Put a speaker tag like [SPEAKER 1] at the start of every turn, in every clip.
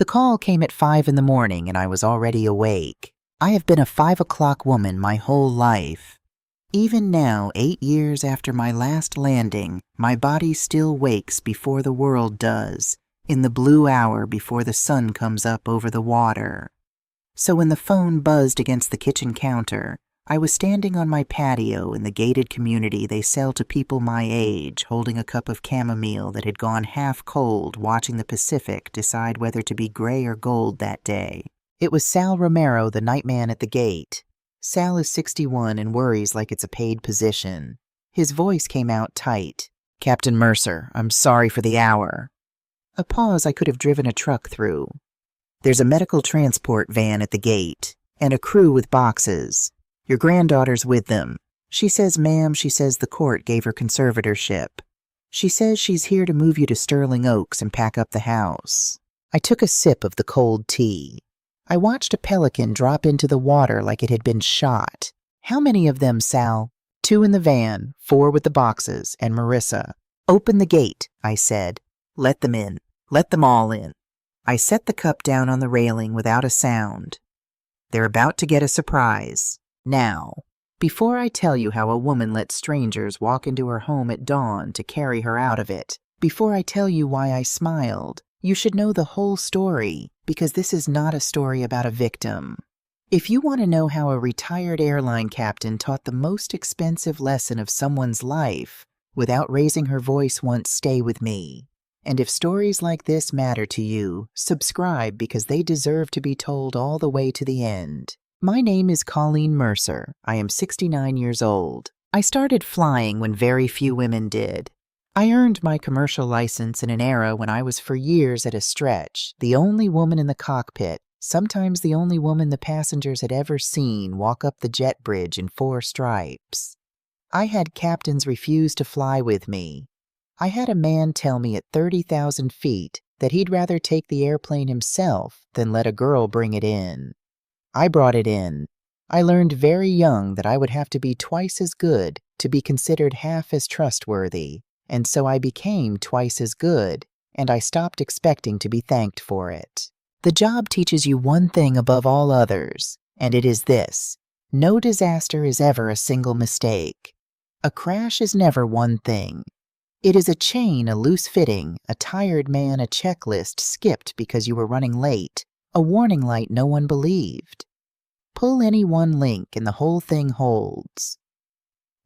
[SPEAKER 1] The call came at 5 in the morning and I was already awake. I have been a 5 o'clock woman my whole life. Even now, 8 years after my last landing, my body still wakes before the world does, in the blue hour before the sun comes up over the water. So when the phone buzzed against the kitchen counter, I was standing on my patio in the gated community they sell to people my age, holding a cup of chamomile that had gone half cold, watching the Pacific decide whether to be gray or gold that day. It was Sal Romero, the nightman at the gate. Sal is 61 and worries like it's a paid position. His voice came out tight. "Captain Mercer, I'm sorry for the hour." A pause I could have driven a truck through. "There's a medical transport van at the gate, and a crew with boxes. Your granddaughter's with them. She says, ma'am, she says the court gave her conservatorship. She says she's here to move you to Sterling Oaks and pack up the house." I took a sip of the cold tea. I watched a pelican drop into the water like it had been shot. "How many of them, Sal?" "2 in the van, 4 with the boxes, and Marissa." "Open the gate," I said. "Let them in. Let them all in." I set the cup down on the railing without a sound. They're about to get a surprise. Now, before I tell you how a woman let strangers walk into her home at dawn to carry her out of it, before I tell you why I smiled, you should know the whole story, because this is not a story about a victim. If you want to know how a retired airline captain taught the most expensive lesson of someone's life without raising her voice once, stay with me. And if stories like this matter to you, subscribe because they deserve to be told all the way to the end. My name is Colleen Mercer. I am 69 years old. I started flying when very few women did. I earned my commercial license in an era when I was for years at a stretch the only woman in the cockpit, sometimes the only woman the passengers had ever seen walk up the jet bridge in 4 stripes. I had captains refuse to fly with me. I had a man tell me at 30,000 feet that he'd rather take the airplane himself than let a girl bring it in. I brought it in. I learned very young that I would have to be twice as good to be considered half as trustworthy, and so I became twice as good, and I stopped expecting to be thanked for it. The job teaches you one thing above all others, and it is this: no disaster is ever a single mistake. A crash is never one thing. It is a chain, a loose fitting, a tired man, a checklist skipped because you were running late, a warning light no one believed. Pull any one link and the whole thing holds.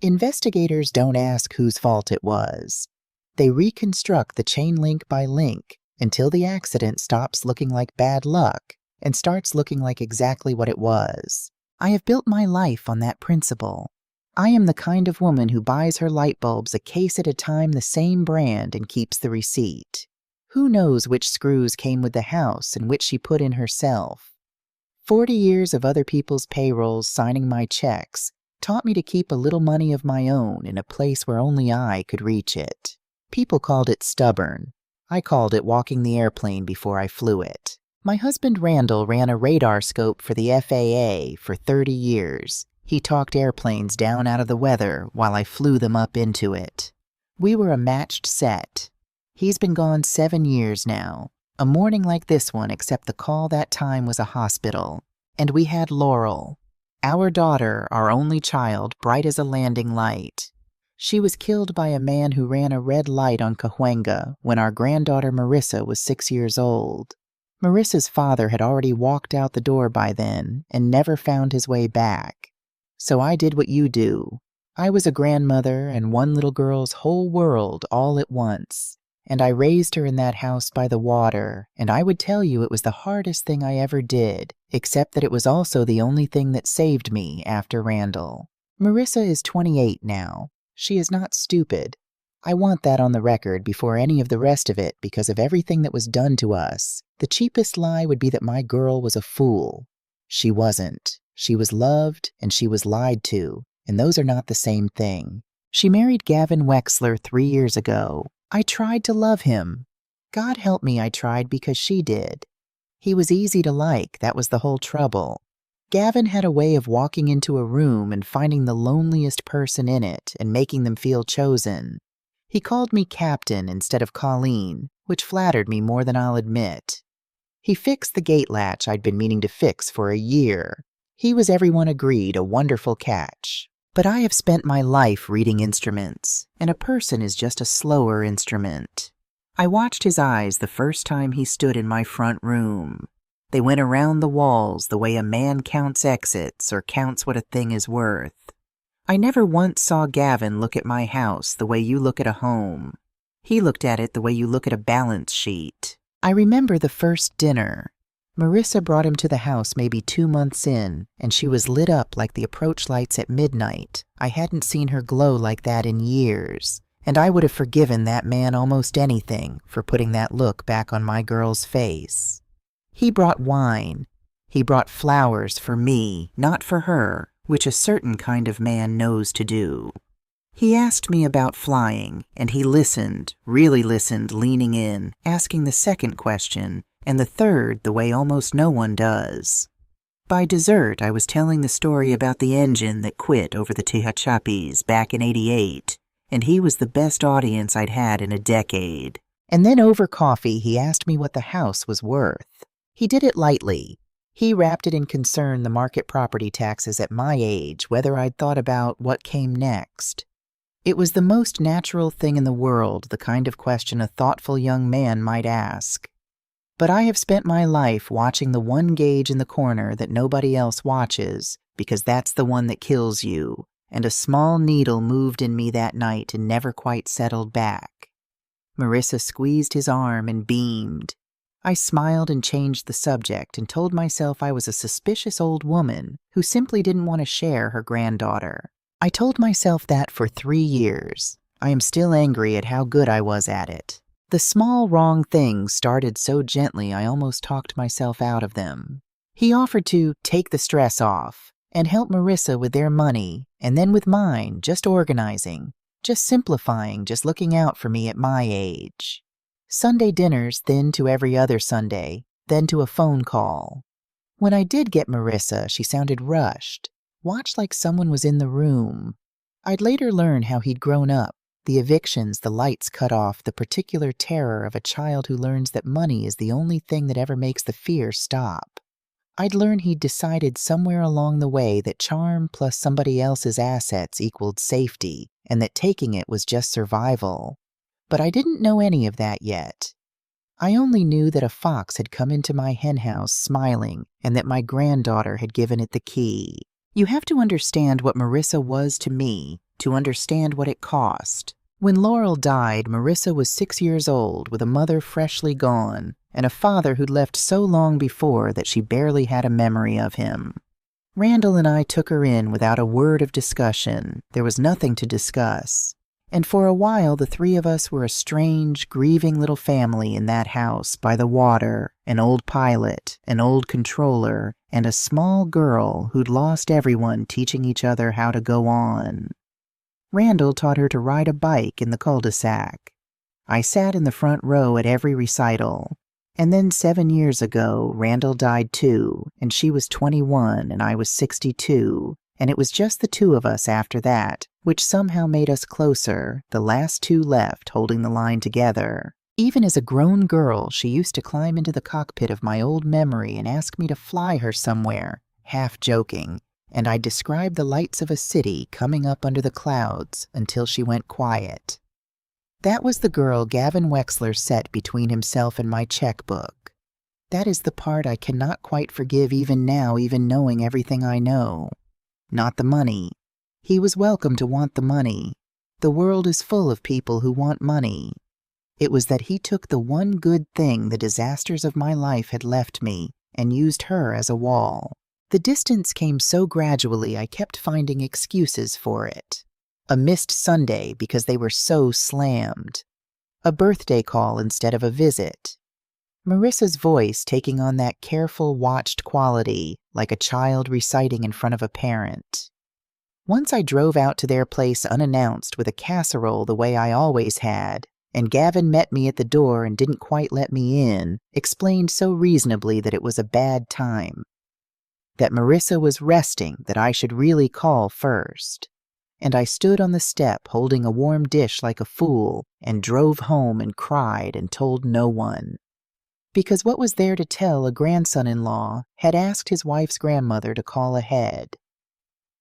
[SPEAKER 1] Investigators don't ask whose fault it was. They reconstruct the chain link by link until the accident stops looking like bad luck and starts looking like exactly what it was. I have built my life on that principle. I am the kind of woman who buys her light bulbs a case at a time, the same brand, and keeps the receipt. Who knows which screws came with the house and which she put in herself? 40 years of other people's payrolls signing my checks taught me to keep a little money of my own in a place where only I could reach it. People called it stubborn. I called it walking the airplane before I flew it. My husband Randall ran a radar scope for the FAA for 30 years. He talked airplanes down out of the weather while I flew them up into it. We were a matched set. He's been gone 7 years now. A morning like this one, except the call that time was a hospital. And we had Laurel, our daughter, our only child, bright as a landing light. She was killed by a man who ran a red light on Cahuenga when our granddaughter Marissa was 6 years old. Marissa's father had already walked out the door by then and never found his way back. So I did what you do. I was a grandmother and one little girl's whole world all at once. And I raised her in that house by the water, and I would tell you it was the hardest thing I ever did, except that it was also the only thing that saved me after Randall. Marissa is 28 now. She is not stupid. I want that on the record before any of the rest of it because of everything that was done to us. The cheapest lie would be that my girl was a fool. She wasn't. She was loved and she was lied to, and those are not the same thing. She married Gavin Wexler 3 years ago. I tried to love him. God help me, I tried because she did. He was easy to like, that was the whole trouble. Gavin had a way of walking into a room and finding the loneliest person in it and making them feel chosen. He called me Captain instead of Colleen, which flattered me more than I'll admit. He fixed the gate latch I'd been meaning to fix for a year. He was, everyone agreed, a wonderful catch. But I have spent my life reading instruments, and a person is just a slower instrument. I watched his eyes the first time he stood in my front room. They went around the walls the way a man counts exits or counts what a thing is worth. I never once saw Gavin look at my house the way you look at a home. He looked at it the way you look at a balance sheet. I remember the first dinner. Marissa brought him to the house maybe 2 months in, and she was lit up like the approach lights at midnight. I hadn't seen her glow like that in years, and I would have forgiven that man almost anything for putting that look back on my girl's face. He brought wine. He brought flowers for me, not for her, which a certain kind of man knows to do. He asked me about flying, and he listened, really listened, leaning in, asking the second question, and the third the way almost no one does. By dessert, I was telling the story about the engine that quit over the Tehachapi's back in '88, and he was the best audience I'd had in a decade. And then over coffee, he asked me what the house was worth. He did it lightly. He wrapped it in concern the market property taxes at my age, whether I'd thought about what came next. It was the most natural thing in the world, the kind of question a thoughtful young man might ask. But I have spent my life watching the one gauge in the corner that nobody else watches, because that's the one that kills you, and a small needle moved in me that night and never quite settled back. Marissa squeezed his arm and beamed. I smiled and changed the subject and told myself I was a suspicious old woman who simply didn't want to share her granddaughter. I told myself that for 3 years. I am still angry at how good I was at it. The small wrong things started so gently I almost talked myself out of them. He offered to take the stress off and help Marissa with their money, and then with mine, just organizing, just simplifying, just looking out for me at my age. Sunday dinners thinned to every other Sunday, then to a phone call. When I did get Marissa, she sounded rushed, watched like someone was in the room. I'd later learn how he'd grown up. The evictions, the lights cut off, the particular terror of a child who learns that money is the only thing that ever makes the fear stop. I'd learn he'd decided somewhere along the way that charm plus somebody else's assets equaled safety, and that taking it was just survival. But I didn't know any of that yet. I only knew that a fox had come into my henhouse smiling, and that my granddaughter had given it the key. You have to understand what Marissa was to me, to understand what it cost. When Laurel died, Marissa was 6 years old, with a mother freshly gone, and a father who'd left so long before that she barely had a memory of him. Randall and I took her in without a word of discussion. There was nothing to discuss. And for a while the three of us were a strange, grieving little family in that house by the water, an old pilot, an old controller, and a small girl who'd lost everyone teaching each other how to go on. Randall taught her to ride a bike in the cul-de-sac. I sat in the front row at every recital. And then 7 years ago, Randall died too, and she was 21 and I was 62, and it was just the two of us after that, which somehow made us closer, the last two left holding the line together. Even as a grown girl, she used to climb into the cockpit of my old memory and ask me to fly her somewhere, half joking, and I'd describe the lights of a city coming up under the clouds until she went quiet. That was the girl Gavin Wexler set between himself and my checkbook. That is the part I cannot quite forgive even now, even knowing everything I know. Not the money. He was welcome to want the money. The world is full of people who want money. It was that he took the one good thing the disasters of my life had left me and used her as a wall. The distance came so gradually I kept finding excuses for it. A missed Sunday because they were so slammed. A birthday call instead of a visit. Marissa's voice taking on that careful, watched quality, like a child reciting in front of a parent. Once I drove out to their place unannounced with a casserole the way I always had, and Gavin met me at the door and didn't quite let me in, explained so reasonably that it was a bad time. That Marissa was resting, that I should really call first. And I stood on the step holding a warm dish like a fool and drove home and cried and told no one. because what was there to tell a grandson-in-law had asked his wife's grandmother to call ahead.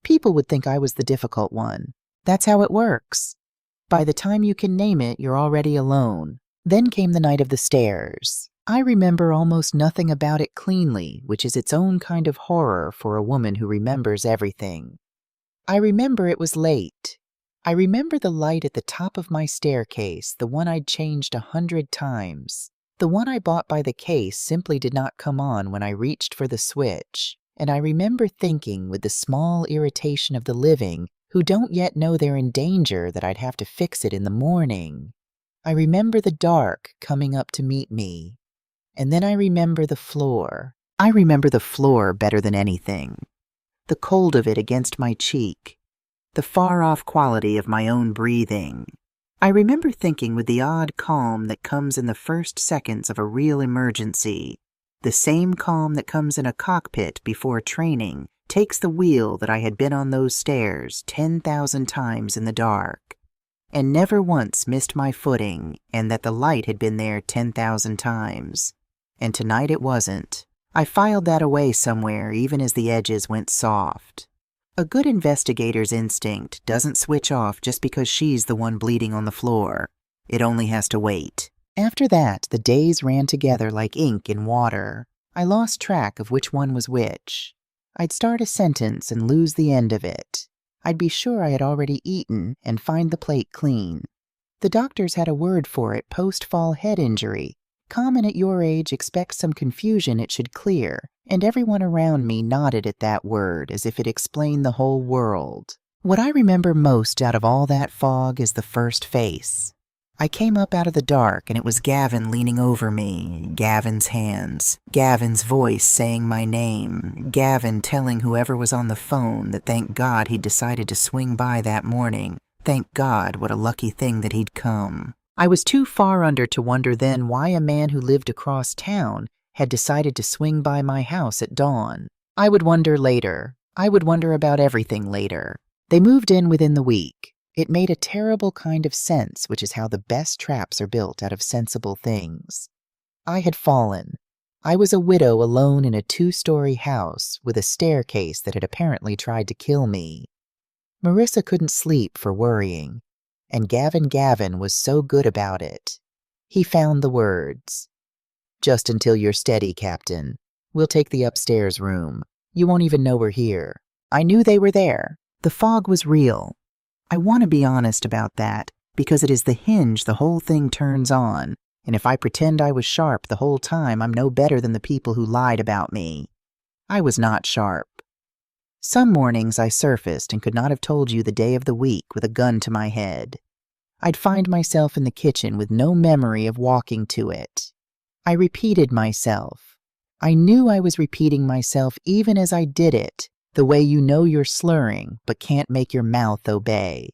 [SPEAKER 1] People would think I was the difficult one. That's how it works. By the time you can name it, you're already alone. Then came the night of the stairs. I remember almost nothing about it cleanly, which is its own kind of horror for a woman who remembers everything. I remember it was late. I remember the light at the top of my staircase, the one I'd changed 100 times. The one I bought by the case simply did not come on when I reached for the switch, and I remember thinking with the small irritation of the living who don't yet know they're in danger that I'd have to fix it in the morning. I remember the dark coming up to meet me. And then I remember the floor. I remember the floor better than anything. The cold of it against my cheek. The far-off quality of my own breathing. I remember thinking with the odd calm that comes in the first seconds of a real emergency. The same calm that comes in a cockpit before training takes the wheel that I had been on those stairs 10,000 times in the dark, and never once missed my footing, and that the light had been there 10,000 times. And tonight it wasn't. I filed that away somewhere even as the edges went soft. A good investigator's instinct doesn't switch off just because she's the one bleeding on the floor. It only has to wait. After that, the days ran together like ink in water. I lost track of which one was which. I'd start a sentence and lose the end of it. I'd be sure I had already eaten and find the plate clean. The doctors had a word for it, post-fall head injury. Common at your age expects some confusion it should clear, and everyone around me nodded at that word as if it explained the whole world. What I remember most out of all that fog is the first face. I came up out of the dark, and it was Gavin leaning over me, Gavin's hands, Gavin's voice saying my name, Gavin telling whoever was on the phone that thank God he'd decided to swing by that morning. Thank God, what a lucky thing that he'd come. I was too far under to wonder then why a man who lived across town had decided to swing by my house at dawn. I would wonder later. I would wonder about everything later. They moved in within the week. It made a terrible kind of sense, which is how the best traps are built out of sensible things. I had fallen. I was a widow alone in a 2-story house with a staircase that had apparently tried to kill me. Marissa couldn't sleep for worrying, and Gavin was so good about it. He found the words. Just until you're steady, Captain. We'll take the upstairs room. You won't even know we're here. I knew they were there. The fog was real. I want to be honest about that, because it is the hinge the whole thing turns on, and if I pretend I was sharp the whole time, I'm no better than the people who lied about me. I was not sharp. Some mornings I surfaced and could not have told you the day of the week with a gun to my head. I'd find myself in the kitchen with no memory of walking to it. I repeated myself. I knew I was repeating myself even as I did it, the way you know you're slurring but can't make your mouth obey.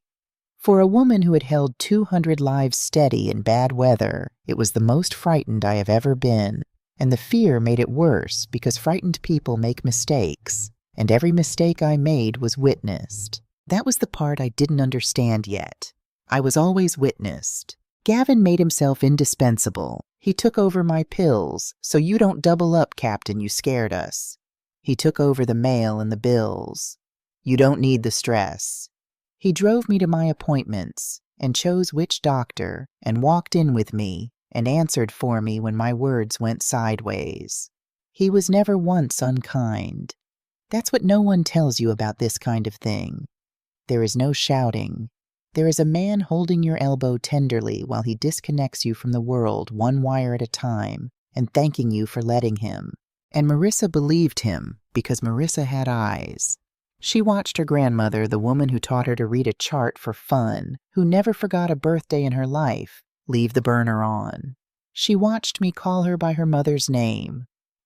[SPEAKER 1] For a woman who had held 200 lives steady in bad weather, it was the most frightened I have ever been, and the fear made it worse because frightened people make mistakes, and every mistake I made was witnessed. That was the part I didn't understand yet. I was always witnessed. Gavin made himself indispensable. He took over my pills, so you don't double up, Captain, you scared us. He took over the mail and the bills. You don't need the stress. He drove me to my appointments and chose which doctor and walked in with me and answered for me when my words went sideways. He was never once unkind. That's what no one tells you about this kind of thing. There is no shouting. There is a man holding your elbow tenderly while he disconnects you from the world one wire at a time and thanking you for letting him. And Marissa believed him because Marissa had eyes. She watched her grandmother, the woman who taught her to read a chart for fun, who never forgot a birthday in her life, leave the burner on. She watched me call her by her mother's name.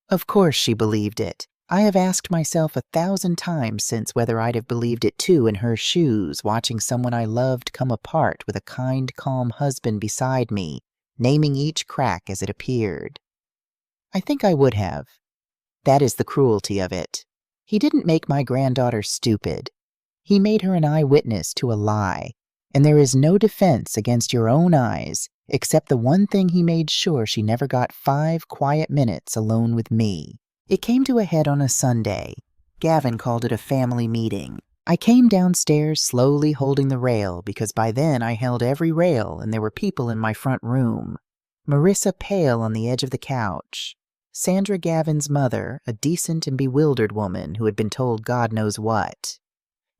[SPEAKER 1] Of course she believed it. I have asked myself 1,000 times since whether I'd have believed it too in her shoes, watching someone I loved come apart with a kind, calm husband beside me, naming each crack as it appeared. I think I would have. That is the cruelty of it. He didn't make my granddaughter stupid. He made her an eyewitness to a lie, and there is no defense against your own eyes except the one thing he made sure she never got 5 quiet minutes alone with me. It came to a head on a Sunday. Gavin called it a family meeting. I came downstairs slowly holding the rail because by then I held every rail and there were people in my front room. Marissa pale on the edge of the couch. Sandra Gavin's mother, a decent and bewildered woman who had been told God knows what.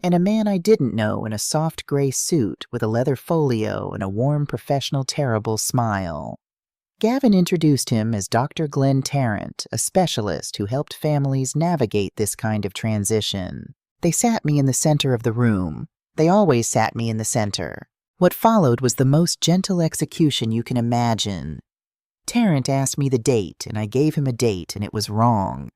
[SPEAKER 1] And a man I didn't know in a soft gray suit with a leather folio and a warm professional terrible smile. Gavin introduced him as Dr. Glenn Tarrant, a specialist who helped families navigate this kind of transition. They sat me in the center of the room. They always sat me in the center. What followed was the most gentle execution you can imagine. Tarrant asked me the date, and I gave him a date, and it was wrong.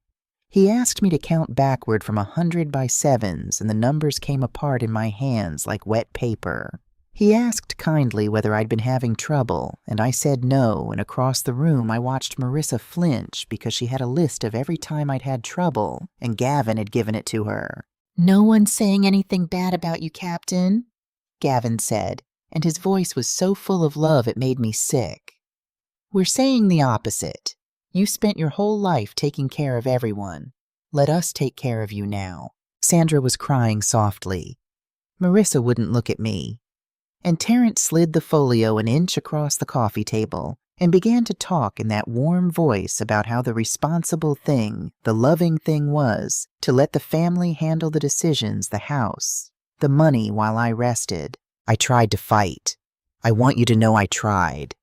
[SPEAKER 1] He asked me to count backward from 100 by 7s, and the numbers came apart in my hands like wet paper. He asked kindly whether I'd been having trouble, and I said no, and across the room I watched Marissa flinch because she had a list of every time I'd had trouble, and Gavin had given it to her. "No one's saying anything bad about you, Captain," Gavin said, and his voice was so full of love it made me sick. "We're saying the opposite. You spent your whole life taking care of everyone. Let us take care of you now." Sandra was crying softly. Marissa wouldn't look at me. And Terrence slid the folio an inch across the coffee table and began to talk in that warm voice about how the responsible thing, the loving thing was to let the family handle the decisions, the house, the money while I rested. I tried to fight. I want you to know I tried.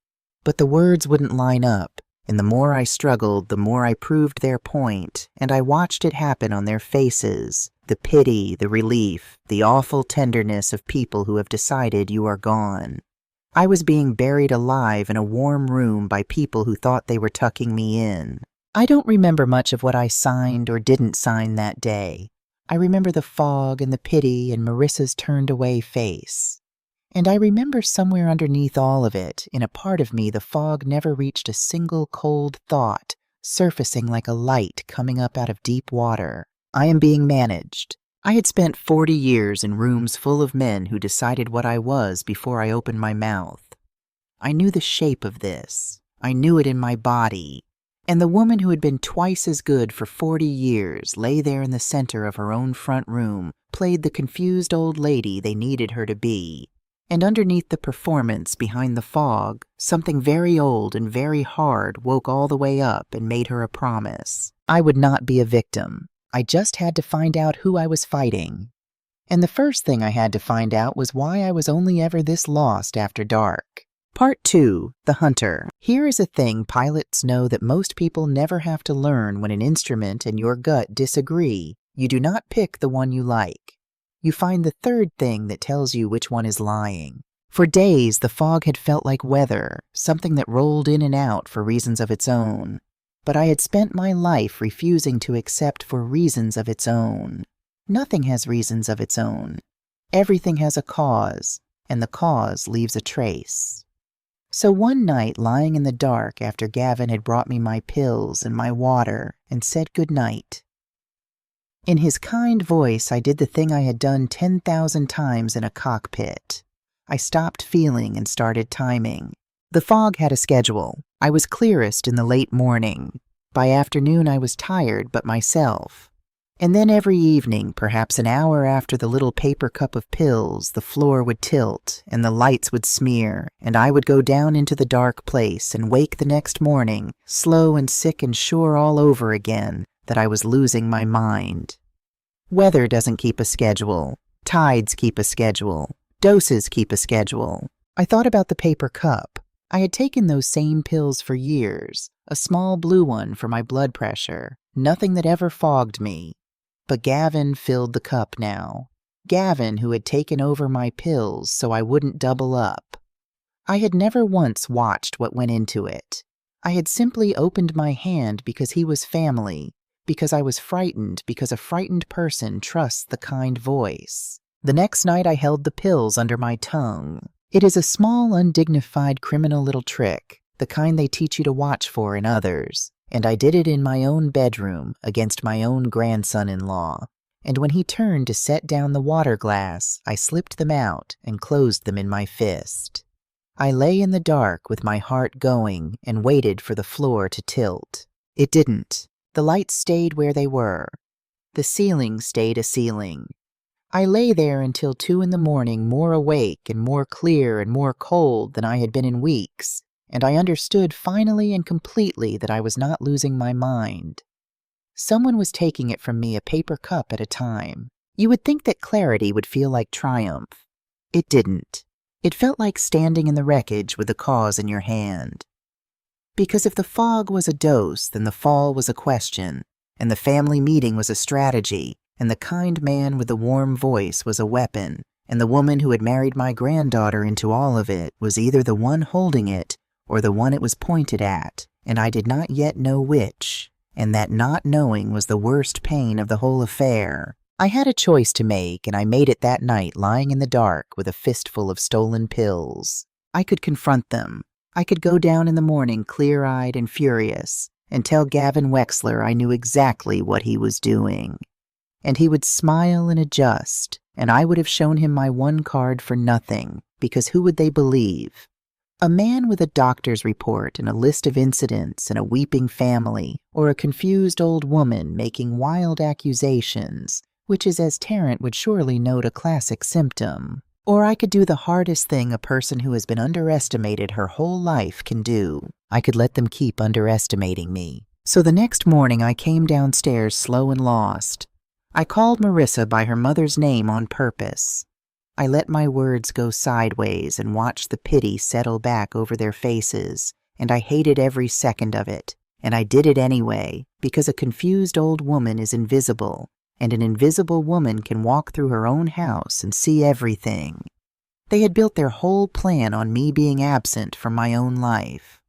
[SPEAKER 1] But the words wouldn't line up, and the more I struggled, the more I proved their point, and I watched it happen on their faces, the pity, the relief, the awful tenderness of people who have decided you are gone. I was being buried alive in a warm room by people who thought they were tucking me in. I don't remember much of what I signed or didn't sign that day. I remember the fog and the pity and Marissa's turned away face. And I remember somewhere underneath all of it, in a part of me, the fog never reached a single cold thought, surfacing like a light coming up out of deep water. I am being managed. I had spent 40 years in rooms full of men who decided what I was before I opened my mouth. I knew the shape of this. I knew it in my body. And the woman who had been twice as good for 40 years lay there in the center of her own front room, played the confused old lady they needed her to be. And underneath the performance, behind the fog, something very old and very hard woke all the way up and made her a promise. I would not be a victim. I just had to find out who I was fighting. And the first thing I had to find out was why I was only ever this lost after dark. Part 2, The Hunter. Here is a thing pilots know that most people never have to learn when an instrument and your gut disagree. You do not pick the one you like. You find the third thing that tells you which one is lying. For days, the fog had felt like weather, something that rolled in and out for reasons of its own. But I had spent my life refusing to accept for reasons of its own. Nothing has reasons of its own. Everything has a cause, and the cause leaves a trace. So one night, lying in the dark after Gavin had brought me my pills and my water and said good night, in his kind voice, I did the thing I had done 10,000 times in a cockpit. I stopped feeling and started timing. The fog had a schedule. I was clearest in the late morning. By afternoon, I was tired but myself. And then every evening, perhaps an hour after the little paper cup of pills, the floor would tilt and the lights would smear, and I would go down into the dark place and wake the next morning, slow and sick and sure all over again that I was losing my mind. Weather doesn't keep a schedule. Tides keep a schedule. Doses keep a schedule. I thought about the paper cup. I had taken those same pills for years, a small blue one for my blood pressure, nothing that ever fogged me. But Gavin filled the cup now. Gavin, who had taken over my pills so I wouldn't double up. I had never once watched what went into it. I had simply opened my hand because he was family, because I was frightened, because a frightened person trusts the kind voice. The next night I held the pills under my tongue. It is a small, undignified criminal little trick, the kind they teach you to watch for in others, and I did it in my own bedroom against my own grandson-in-law. And when he turned to set down the water glass, I slipped them out and closed them in my fist. I lay in the dark with my heart going and waited for the floor to tilt. It didn't. The lights stayed where they were. The ceiling stayed a ceiling. I lay there until 2 in the morning, more awake and more clear and more cold than I had been in weeks, and I understood finally and completely that I was not losing my mind. Someone was taking it from me a paper cup at a time. You would think that clarity would feel like triumph. It didn't. It felt like standing in the wreckage with the cause in your hand. Because if the fog was a dose, then the fall was a question, and the family meeting was a strategy, and the kind man with the warm voice was a weapon, and the woman who had married my granddaughter into all of it was either the one holding it or the one it was pointed at, and I did not yet know which, and that not knowing was the worst pain of the whole affair. I had a choice to make, and I made it that night lying in the dark with a fistful of stolen pills. I could confront them. I could go down in the morning clear-eyed and furious and tell Gavin Wexler I knew exactly what he was doing. And he would smile and adjust, and I would have shown him my one card for nothing, because who would they believe? A man with a doctor's report and a list of incidents and a weeping family, or a confused old woman making wild accusations, which is as Tarrant would surely note a classic symptom. Or I could do the hardest thing a person who has been underestimated her whole life can do. I could let them keep underestimating me. So the next morning I came downstairs slow and lost. I called Marissa by her mother's name on purpose. I let my words go sideways and watched the pity settle back over their faces, and I hated every second of it. And I did it anyway, because a confused old woman is invisible, and an invisible woman can walk through her own house and see everything. They had built their whole plan on me being absent from my own life.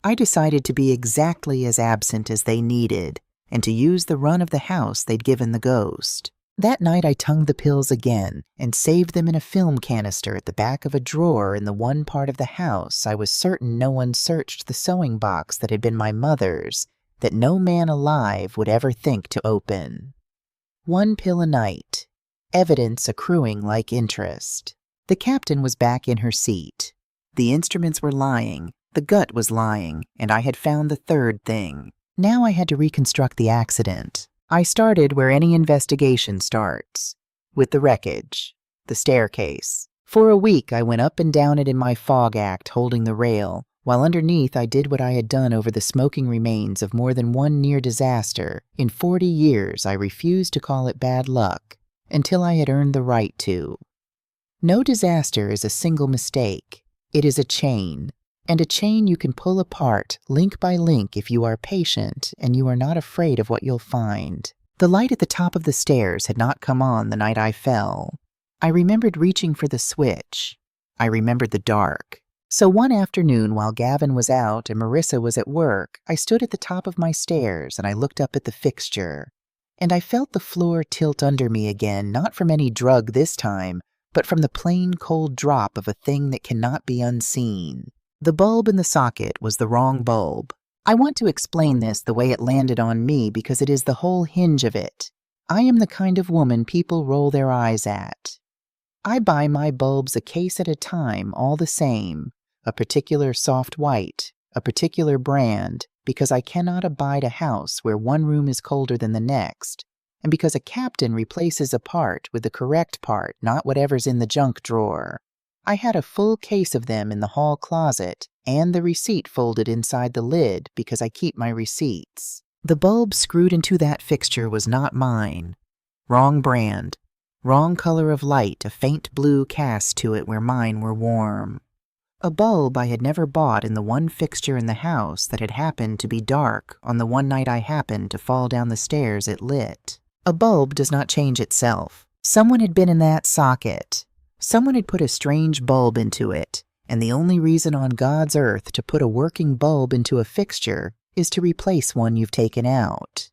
[SPEAKER 1] I decided to be exactly as absent as they needed, and to use the run of the house they'd given the ghost. That night I tongued the pills again, and saved them in a film canister at the back of a drawer in the one part of the house I was certain no one searched the sewing box that had been my mother's, that no man alive would ever think to open. 1 pill a night. Evidence accruing like interest. The captain was back in her seat. The instruments were lying, the gut was lying, and I had found the third thing. Now I had to reconstruct the accident. I started where any investigation starts, with the wreckage, the staircase. For a week I went up and down it in my fog act holding the rail, while underneath I did what I had done over the smoking remains of more than one near disaster. In 40 years I refused to call it bad luck, until I had earned the right to. No disaster is a single mistake. It is a chain, and a chain you can pull apart, link by link, if you are patient and you are not afraid of what you'll find. The light at the top of the stairs had not come on the night I fell. I remembered reaching for the switch. I remembered the dark. So one afternoon while Gavin was out and Marissa was at work, I stood at the top of my stairs and I looked up at the fixture. And I felt the floor tilt under me again, not from any drug this time, but from the plain cold drop of a thing that cannot be unseen. The bulb in the socket was the wrong bulb. I want to explain this the way it landed on me because it is the whole hinge of it. I am the kind of woman people roll their eyes at. I buy my bulbs a case at a time, all the same, a particular soft white, a particular brand, because I cannot abide a house where one room is colder than the next, and because a captain replaces a part with the correct part, not whatever's in the junk drawer. I had a full case of them in the hall closet, and the receipt folded inside the lid because I keep my receipts. The bulb screwed into that fixture was not mine. Wrong brand. Wrong color of light, a faint blue cast to it where mine were warm. A bulb I had never bought in the one fixture in the house that had happened to be dark on the one night I happened to fall down the stairs it lit. A bulb does not change itself. Someone had been in that socket. Someone had put a strange bulb into it, and the only reason on God's earth to put a working bulb into a fixture is to replace one you've taken out.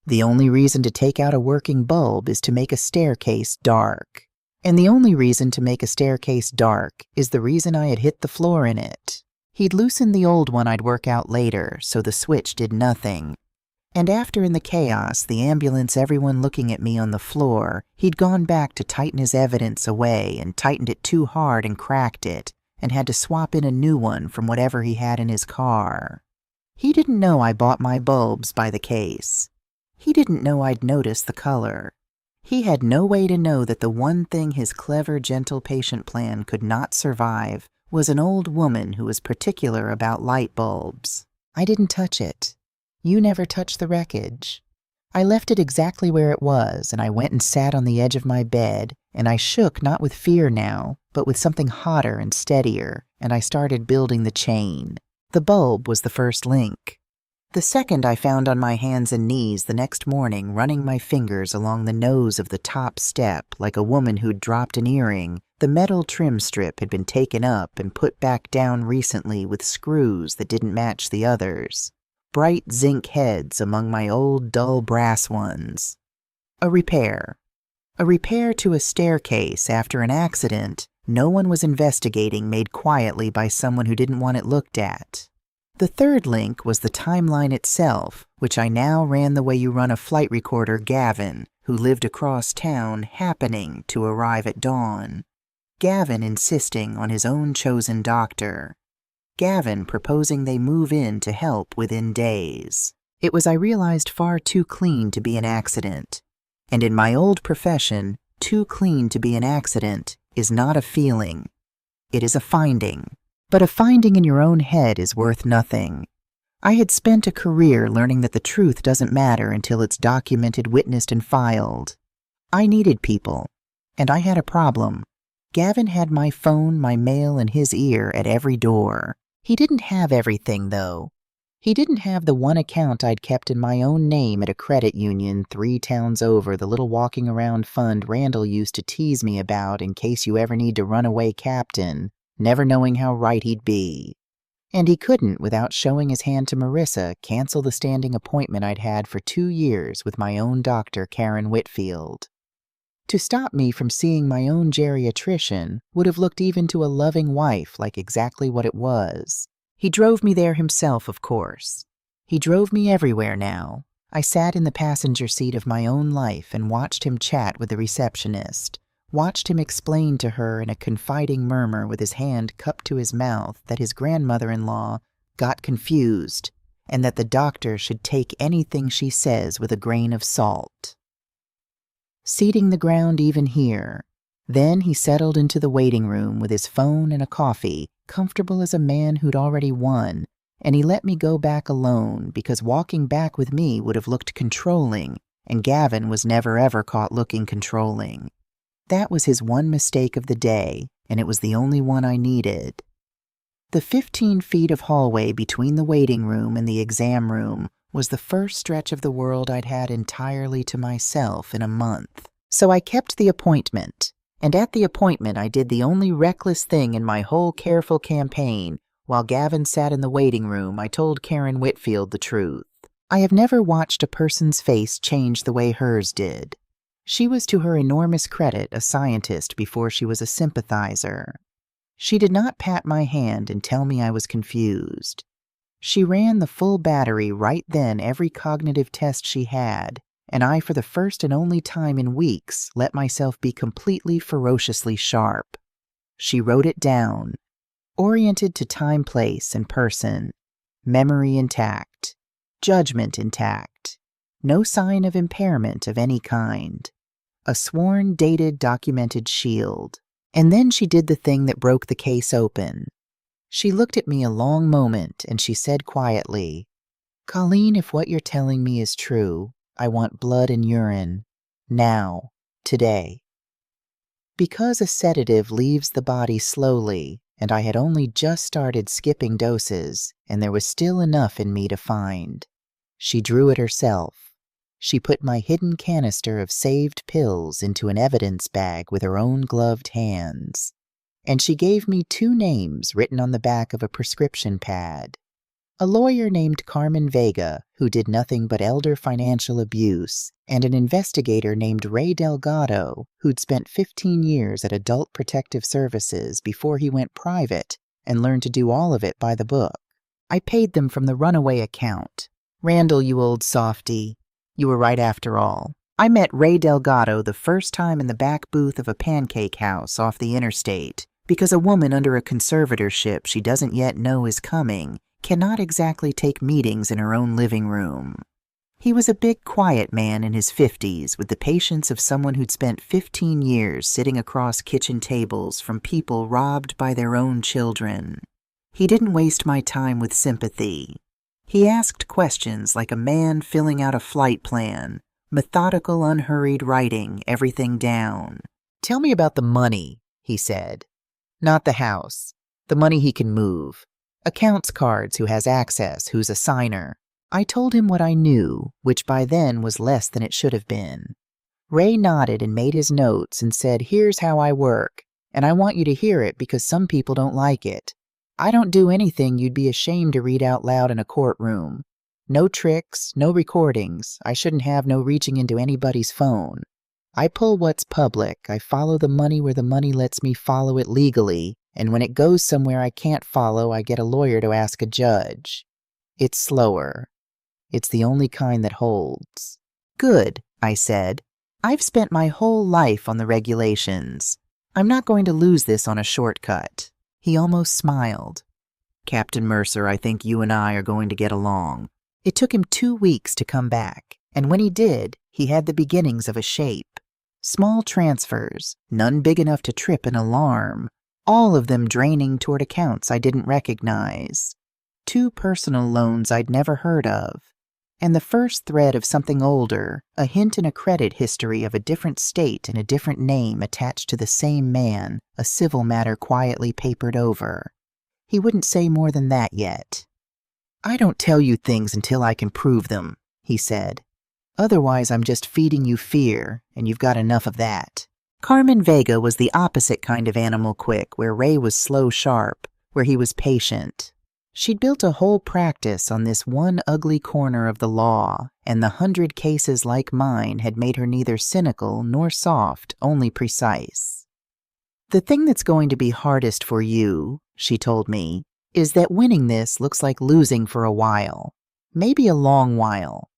[SPEAKER 1] The only reason to take out a working bulb is to make a staircase dark. And the only reason to make a staircase dark is the reason I had hit the floor in it. He'd loosened the old one I'd work out later, so the switch did nothing. And after in the chaos, the ambulance, everyone looking at me on the floor, he'd gone back to tighten his evidence away and tightened it too hard and cracked it, and had to swap in a new one from whatever he had in his car. He didn't know I bought my bulbs by the case. He didn't know I'd noticed the color. He had no way to know that the one thing his clever, gentle patient plan could not survive was an old woman who was particular about light bulbs. I didn't touch it. You never touched the wreckage. I left it exactly where it was, and I went and sat on the edge of my bed, and I shook not with fear now, but with something hotter and steadier, and I started building the chain. The bulb was the first link. The second I found on my hands and knees the next morning, running my fingers along the nose of the top step like a woman who'd dropped an earring. The metal trim strip had been taken up and put back down recently with screws that didn't match the others. Bright zinc heads among my old dull brass ones. A repair. A repair to a staircase after an accident no one was investigating, made quietly by someone who didn't want it looked at. The third link was the timeline itself, which I now ran the way you run a flight recorder, Gavin, who lived across town, happening to arrive at dawn. Gavin insisting on his own chosen doctor. Gavin proposing they move in to help within days. It was, I realized, far too clean to be an accident. And in my old profession, too clean to be an accident is not a feeling. It is a finding. But a finding in your own head is worth nothing. I had spent a career learning that the truth doesn't matter until it's documented, witnessed, and filed. I needed people, and I had a problem. Gavin had my phone, my mail, and his ear at every door. He didn't have everything, though. He didn't have the one account I'd kept in my own name at a credit union 3 towns over, the little walking around fund Randall used to tease me about in case you ever need to run away, Captain, never knowing how right he'd be. And he couldn't, without showing his hand to Marissa, cancel the standing appointment I'd had for 2 years with my own doctor, Karen Whitfield. To stop me from seeing my own geriatrician would have looked even to a loving wife like exactly what it was. He drove me there himself, of course. He drove me everywhere now. I sat in the passenger seat of my own life and watched him chat with the receptionist, watched him explain to her in a confiding murmur with his hand cupped to his mouth that his grandmother-in-law got confused and that the doctor should take anything she says with a grain of salt. Seating the ground even here. Then he settled into the waiting room with his phone and a coffee, comfortable as a man who'd already won, and he let me go back alone because walking back with me would have looked controlling, and Gavin was never ever caught looking controlling. That was his one mistake of the day, and it was the only one I needed. The 15 feet of hallway between the waiting room and the exam room was the first stretch of the world I'd had entirely to myself in a month. So I kept the appointment, and at the appointment I did the only reckless thing in my whole careful campaign. While Gavin sat in the waiting room, I told Karen Whitfield the truth. I have never watched a person's face change the way hers did. She was, to her enormous credit, a scientist before she was a sympathizer. She did not pat my hand and tell me I was confused. She ran the full battery right then, every cognitive test she had, and I, for the first and only time in weeks, let myself be completely, ferociously sharp. She wrote it down, oriented to time, place, and person, memory intact, judgment intact, no sign of impairment of any kind, a sworn, dated, documented shield. And then she did the thing that broke the case open. She looked at me a long moment, and she said quietly, "Colleen, if what you're telling me is true, I want blood and urine. Now. Today." Because a sedative leaves the body slowly, and I had only just started skipping doses, and there was still enough in me to find. She drew it herself. She put my hidden canister of saved pills into an evidence bag with her own gloved hands. And she gave me 2 names written on the back of a prescription pad. A lawyer named Carmen Vega, who did nothing but elder financial abuse, and an investigator named Ray Delgado, who'd spent 15 years at Adult Protective Services before he went private and learned to do all of it by the book. I paid them from the runaway account. Randall, you old softy. You were right after all. I met Ray Delgado the first time in the back booth of a pancake house off the interstate, because a woman under a conservatorship she doesn't yet know is coming cannot exactly take meetings in her own living room. He was a big, quiet man in his 50s with the patience of someone who'd spent 15 years sitting across kitchen tables from people robbed by their own children. He didn't waste my time with sympathy. He asked questions like a man filling out a flight plan, methodical, unhurried writing everything down. "Tell me about the money," he said. "Not the house. The money he can move. Accounts cards, who has access, who's a signer." I told him what I knew, which by then was less than it should have been. Ray nodded and made his notes and said, "Here's how I work, and I want you to hear it because some people don't like it. I don't do anything you'd be ashamed to read out loud in a courtroom. No tricks, no recordings. I shouldn't have no reaching into anybody's phone. I pull what's public. I follow the money where the money lets me follow it legally, and when it goes somewhere I can't follow, I get a lawyer to ask a judge. It's slower. It's the only kind that holds." "Good," I said. "I've spent my whole life on the regulations. I'm not going to lose this on a shortcut." He almost smiled. "Captain Mercer, I think you and I are going to get along." It took him 2 weeks to come back, and when he did, he had the beginnings of a shape. Small transfers, none big enough to trip an alarm, all of them draining toward accounts I didn't recognize. 2 personal loans I'd never heard of, and the first thread of something older, a hint in a credit history of a different state and a different name attached to the same man, a civil matter quietly papered over. He wouldn't say more than that yet. "I don't tell you things until I can prove them," he said. "Otherwise I'm just feeding you fear, and you've got enough of that." Carmen Vega was the opposite kind of animal quick, where Ray was slow sharp, where he was patient. She'd built a whole practice on this one ugly corner of the law, and the 100 cases like mine had made her neither cynical nor soft, only precise. "The thing that's going to be hardest for you," she told me, "is that winning this looks like losing for a while. Maybe a long while.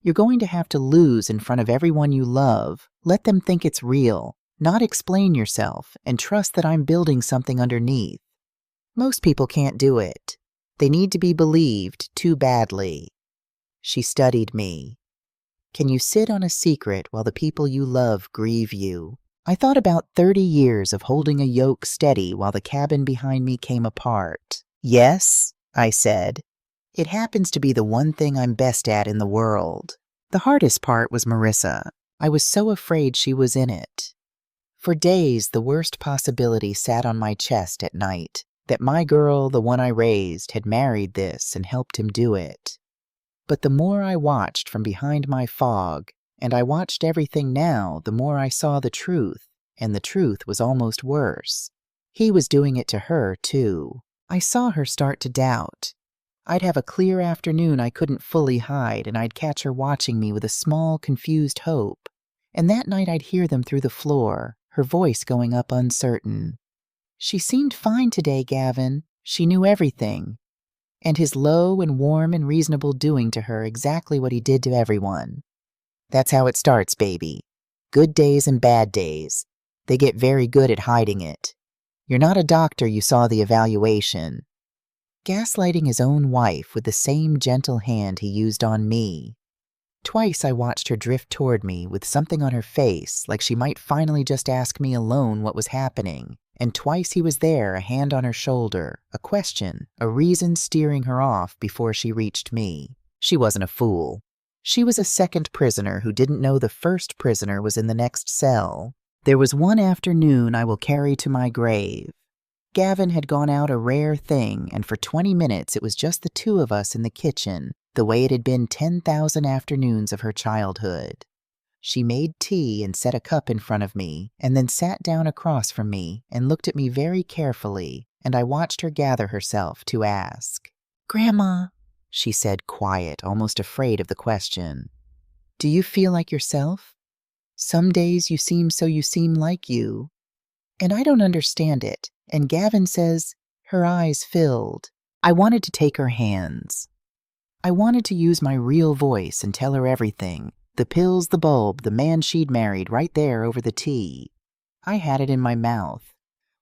[SPEAKER 1] You're going to have to lose in front of everyone you love, let them think it's real, not explain yourself, and trust that I'm building something underneath. Most people can't do it. They need to be believed too badly." She studied me. "Can you sit on a secret while the people you love grieve you?" I thought about 30 years of holding a yoke steady while the cabin behind me came apart. "Yes," I said. "It happens to be the one thing I'm best at in the world." The hardest part was Marissa. I was so afraid she was in it. For days, the worst possibility sat on my chest at night. That my girl, the one I raised, had married this and helped him do it. But the more I watched from behind my fog, and I watched everything now, the more I saw the truth, and the truth was almost worse. He was doing it to her, too. I saw her start to doubt. I'd have a clear afternoon I couldn't fully hide, and I'd catch her watching me with a small, confused hope. And that night I'd hear them through the floor, her voice going up uncertain. "She seemed fine today, Gavin. She knew everything." And his low and warm and reasonable doing to her exactly what he did to everyone. "That's how it starts, baby. Good days and bad days. They get very good at hiding it. You're not a doctor, you saw the evaluation." Gaslighting his own wife with the same gentle hand he used on me. Twice I watched her drift toward me with something on her face, like she might finally just ask me alone what was happening. And twice he was there, a hand on her shoulder, a question, a reason steering her off before she reached me. She wasn't a fool. She was a second prisoner who didn't know the first prisoner was in the next cell. There was one afternoon I will carry to my grave. Gavin had gone out a rare thing, and for 20 minutes it was just the 2 of us in the kitchen, the way it had been 10,000 afternoons of her childhood. She made tea and set a cup in front of me, and then sat down across from me and looked at me very carefully, and I watched her gather herself to ask. "Grandma," she said, quiet, almost afraid of the question, "do you feel like yourself? Some days you seem like you. And I don't understand it, and Gavin says," her eyes filled. I wanted to take her hands. I wanted to use my real voice and tell her everything. The pills, the bulb, the man she'd married right there over the tea. I had it in my mouth.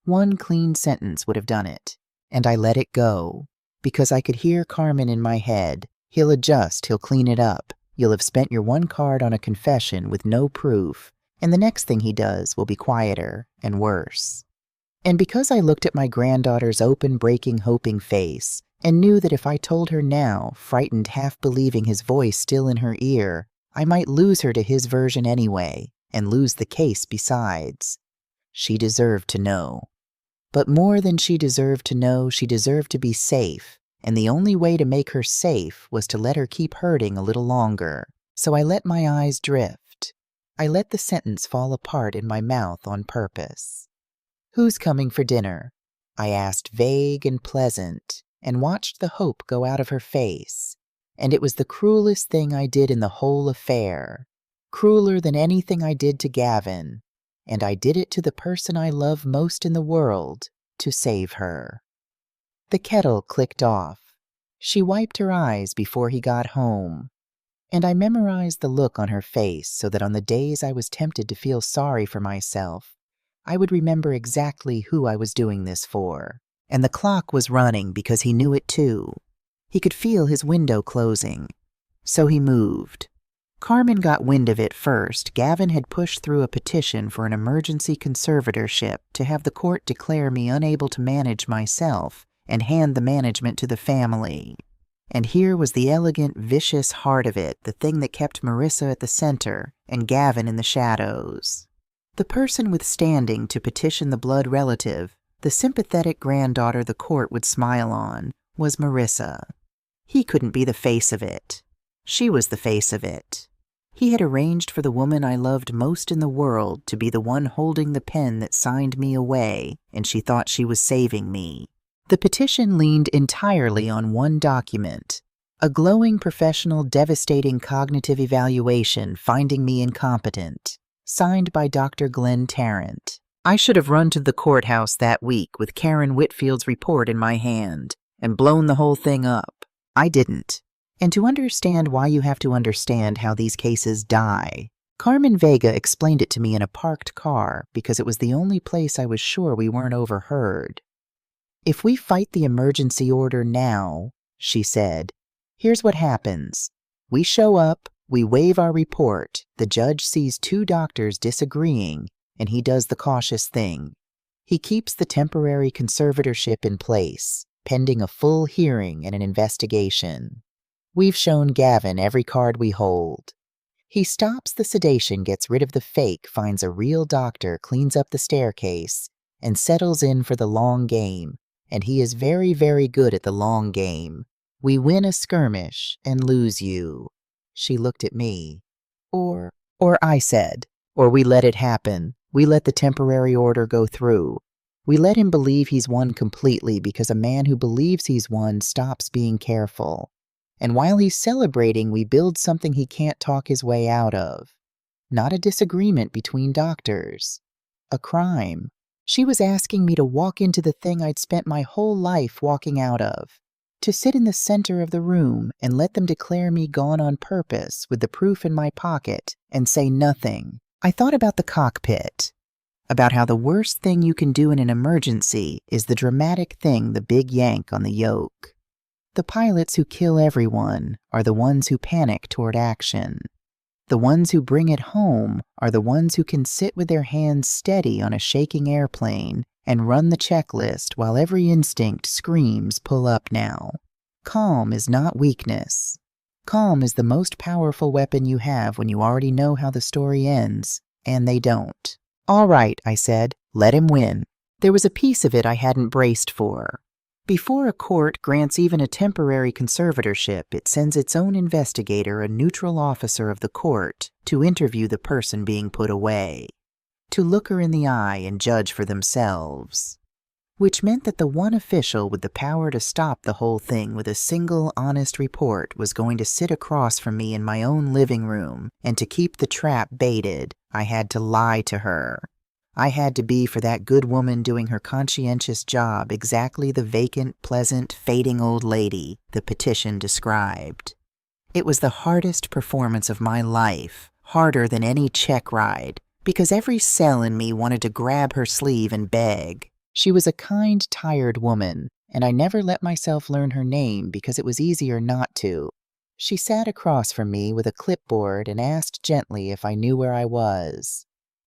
[SPEAKER 1] One clean sentence would have done it, and I let it go, because I could hear Carmen in my head. He'll adjust, he'll clean it up. You'll have spent your one card on a confession with no proof, and the next thing he does will be quieter and worse. And because I looked at my granddaughter's open, breaking, hoping face, and knew that if I told her now, frightened, half believing his voice still in her ear, I might lose her to his version anyway, and lose the case besides. She deserved to know. But more than she deserved to know, she deserved to be safe, and the only way to make her safe was to let her keep hurting a little longer. So I let my eyes drift. I let the sentence fall apart in my mouth on purpose. "Who's coming for dinner?" I asked, vague and pleasant, and watched the hope go out of her face. And it was the cruelest thing I did in the whole affair, crueler than anything I did to Gavin, and I did it to the person I love most in the world, to save her. The kettle clicked off. She wiped her eyes before he got home, and I memorized the look on her face so that on the days I was tempted to feel sorry for myself, I would remember exactly who I was doing this for. And the clock was running because he knew it too. He could feel his window closing. So he moved. Carmen got wind of it first. Gavin had pushed through a petition for an emergency conservatorship to have the court declare me unable to manage myself and hand the management to the family. And here was the elegant, vicious heart of it, the thing that kept Marissa at the center and Gavin in the shadows. The person with standing to petition the blood relative, the sympathetic granddaughter the court would smile on, was Marissa. He couldn't be the face of it. She was the face of it. He had arranged for the woman I loved most in the world to be the one holding the pen that signed me away, and she thought she was saving me. The petition leaned entirely on one document, a glowing professional, devastating cognitive evaluation finding me incompetent, signed by Dr. Glenn Tarrant. I should have run to the courthouse that week with Karen Whitfield's report in my hand and blown the whole thing up. I didn't. And to understand why you have to understand how these cases die, Carmen Vega explained it to me in a parked car because it was the only place I was sure we weren't overheard. "If we fight the emergency order now," she said, "here's what happens. We show up, we waive our report, the judge sees two doctors disagreeing, and he does the cautious thing. He keeps the temporary conservatorship in place, pending a full hearing and an investigation. We've shown Gavin every card we hold. He stops the sedation, gets rid of the fake, finds a real doctor, cleans up the staircase, and settles in for the long game, and he is very, very good at the long game. We win a skirmish and lose you." She looked at me. Or I said, "Or we let it happen. We let the temporary order go through. We let him believe he's won completely because a man who believes he's won stops being careful. And while he's celebrating, we build something he can't talk his way out of. Not a disagreement between doctors. A crime." She was asking me to walk into the thing I'd spent my whole life walking out of. To sit in the center of the room and let them declare me gone on purpose with the proof in my pocket and say nothing. I thought about the cockpit, about how the worst thing you can do in an emergency is the dramatic thing, the big yank on the yoke. The pilots who kill everyone are the ones who panic toward action. The ones who bring it home are the ones who can sit with their hands steady on a shaking airplane and run the checklist while every instinct screams, "Pull up now." Calm is not weakness. Calm is the most powerful weapon you have when you already know how the story ends, and they don't. "All right," I said, "let him win." There was a piece of it I hadn't braced for. Before a court grants even a temporary conservatorship, it sends its own investigator, a neutral officer of the court, to interview the person being put away, to look her in the eye and judge for themselves. Which meant that the one official with the power to stop the whole thing with a single honest report was going to sit across from me in my own living room, and to keep the trap baited, I had to lie to her. I had to be, for that good woman doing her conscientious job, exactly the vacant, pleasant, fading old lady the petition described. It was the hardest performance of my life, harder than any check ride, because every cell in me wanted to grab her sleeve and beg. She was a kind, tired woman, and I never let myself learn her name because it was easier not to. She sat across from me with a clipboard and asked gently if I knew where I was.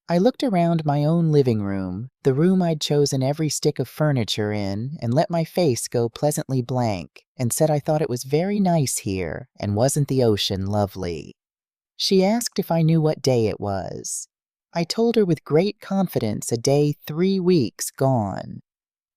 [SPEAKER 1] I looked around my own living room, the room I'd chosen every stick of furniture in, and let my face go pleasantly blank, and said I thought it was very nice here, and wasn't the ocean lovely. She asked if I knew what day it was. I told her with great confidence a day 3 weeks gone.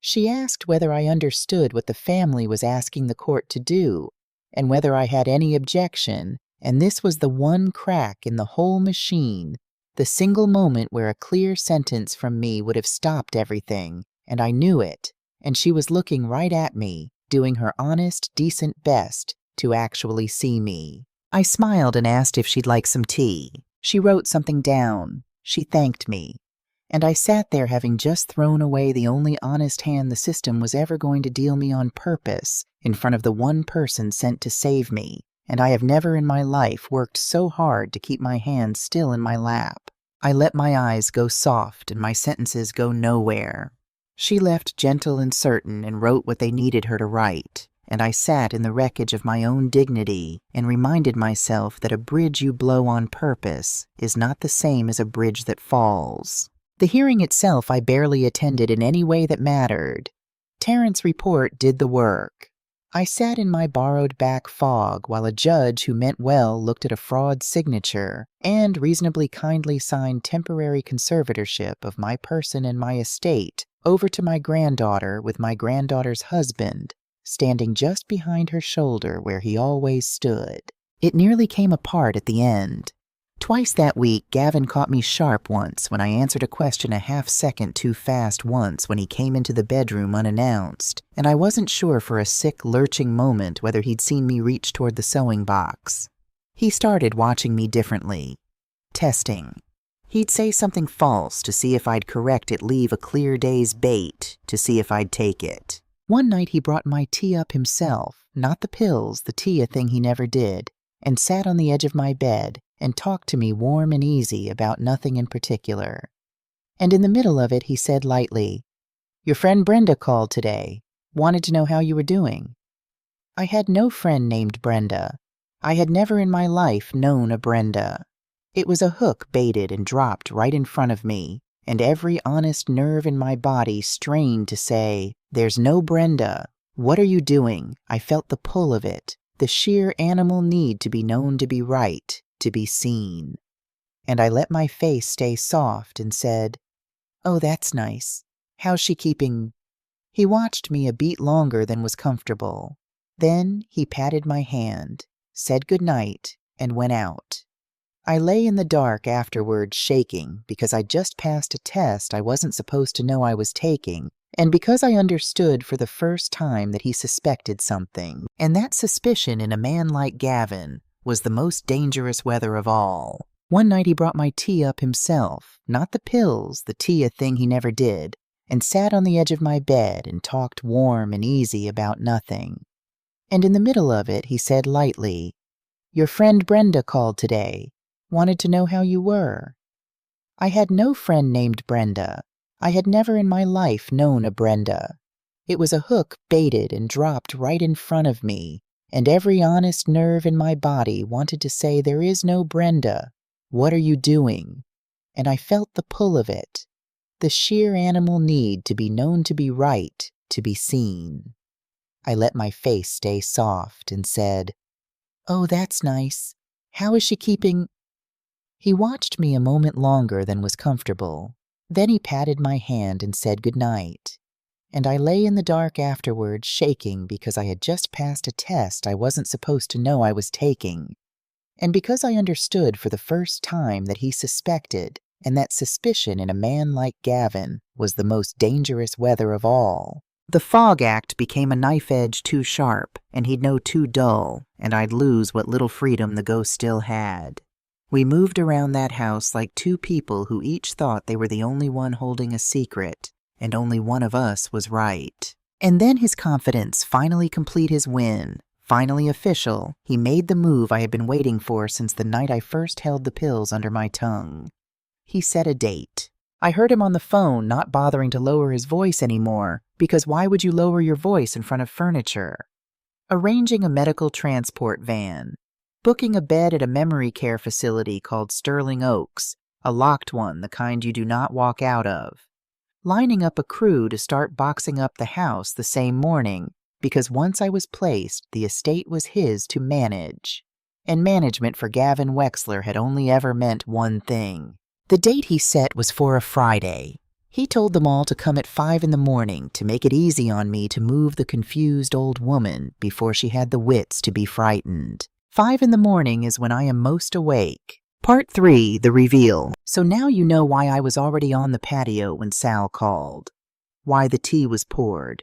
[SPEAKER 1] She asked whether I understood what the family was asking the court to do, and whether I had any objection, and this was the one crack in the whole machine, the single moment where a clear sentence from me would have stopped everything, and I knew it, and she was looking right at me, doing her honest, decent best to actually see me. I smiled and asked if she'd like some tea. She wrote something down. She thanked me. And I sat there having just thrown away the only honest hand the system was ever going to deal me on purpose in front of the one person sent to save me, and I have never in my life worked so hard to keep my hands still in my lap. I let my eyes go soft and my sentences go nowhere. She left gentle and certain and wrote what they needed her to write, and I sat in the wreckage of my own dignity and reminded myself that a bridge you blow on purpose is not the same as a bridge that falls. The hearing itself I barely attended in any way that mattered. Terrence's report did the work. I sat in my borrowed back fog while a judge who meant well looked at a fraud signature and reasonably kindly signed temporary conservatorship of my person and my estate over to my granddaughter with my granddaughter's husband standing just behind her shoulder where he always stood. It nearly came apart at the end. Twice that week, Gavin caught me sharp once when I answered a question a half-second too fast once when he came into the bedroom unannounced, and I wasn't sure for a sick, lurching moment whether he'd seen me reach toward the sewing box. He started watching me differently. Testing. He'd say something false to see if I'd correct it, leave a clear day's bait to see if I'd take it. One night he brought my tea up himself, not the pills, the tea a thing he never did, and sat on the edge of my bed and talked to me warm and easy about nothing in particular. And in the middle of it he said lightly, "Your friend Brenda called today, wanted to know how you were doing." I had no friend named Brenda. I had never in my life known a Brenda. It was a hook baited and dropped right in front of me, and every honest nerve in my body strained to say, "There's no Brenda. What are you doing?" I felt the pull of it, the sheer animal need to be known to be right, to be seen. And I let my face stay soft and said, "Oh, that's nice. How's she keeping?" He watched me a beat longer than was comfortable. Then he patted my hand, said good night, and went out. I lay in the dark afterward shaking because I'd just passed a test I wasn't supposed to know I was taking, and because I understood for the first time that he suspected something, and that suspicion in a man like Gavin was the most dangerous weather of all. One night he brought my tea up himself, not the pills, the tea a thing he never did, and sat on the edge of my bed and talked warm and easy about nothing. And in the middle of it he said lightly, "Your friend Brenda called today, wanted to know how you were." I had no friend named Brenda. I had never in my life known a Brenda. It was a hook baited and dropped right in front of me, and every honest nerve in my body wanted to say, "There is no Brenda. What are you doing?" And I felt the pull of it, the sheer animal need to be known to be right, to be seen. I let my face stay soft and said, "Oh, that's nice. How is she keeping?" He watched me a moment longer than was comfortable. Then he patted my hand and said good night. And I lay in the dark afterward shaking because I had just passed a test I wasn't supposed to know I was taking, and because I understood for the first time that he suspected, and that suspicion in a man like Gavin was the most dangerous weather of all. The fog act became a knife edge too sharp, and he'd know too dull, and I'd lose what little freedom the ghost still had. We moved around that house like two people who each thought they were the only one holding a secret, and only one of us was right. And then his confidence finally complete his win, finally official, he made the move I had been waiting for since the night I first held the pills under my tongue. He set a date. I heard him on the phone, not bothering to lower his voice anymore, because why would you lower your voice in front of furniture? Arranging a medical transport van. Booking a bed at a memory care facility called Sterling Oaks, a locked one, the kind you do not walk out of. Lining up a crew to start boxing up the house the same morning, because once I was placed, the estate was his to manage. And management for Gavin Wexler had only ever meant one thing. The date he set was for a Friday. He told them all to come at 5 in the morning to make it easy on me to move the confused old woman before she had the wits to be frightened. 5 in the morning is when I am most awake. Part 3, the reveal. So now you know why I was already on the patio when Sal called. Why the tea was poured.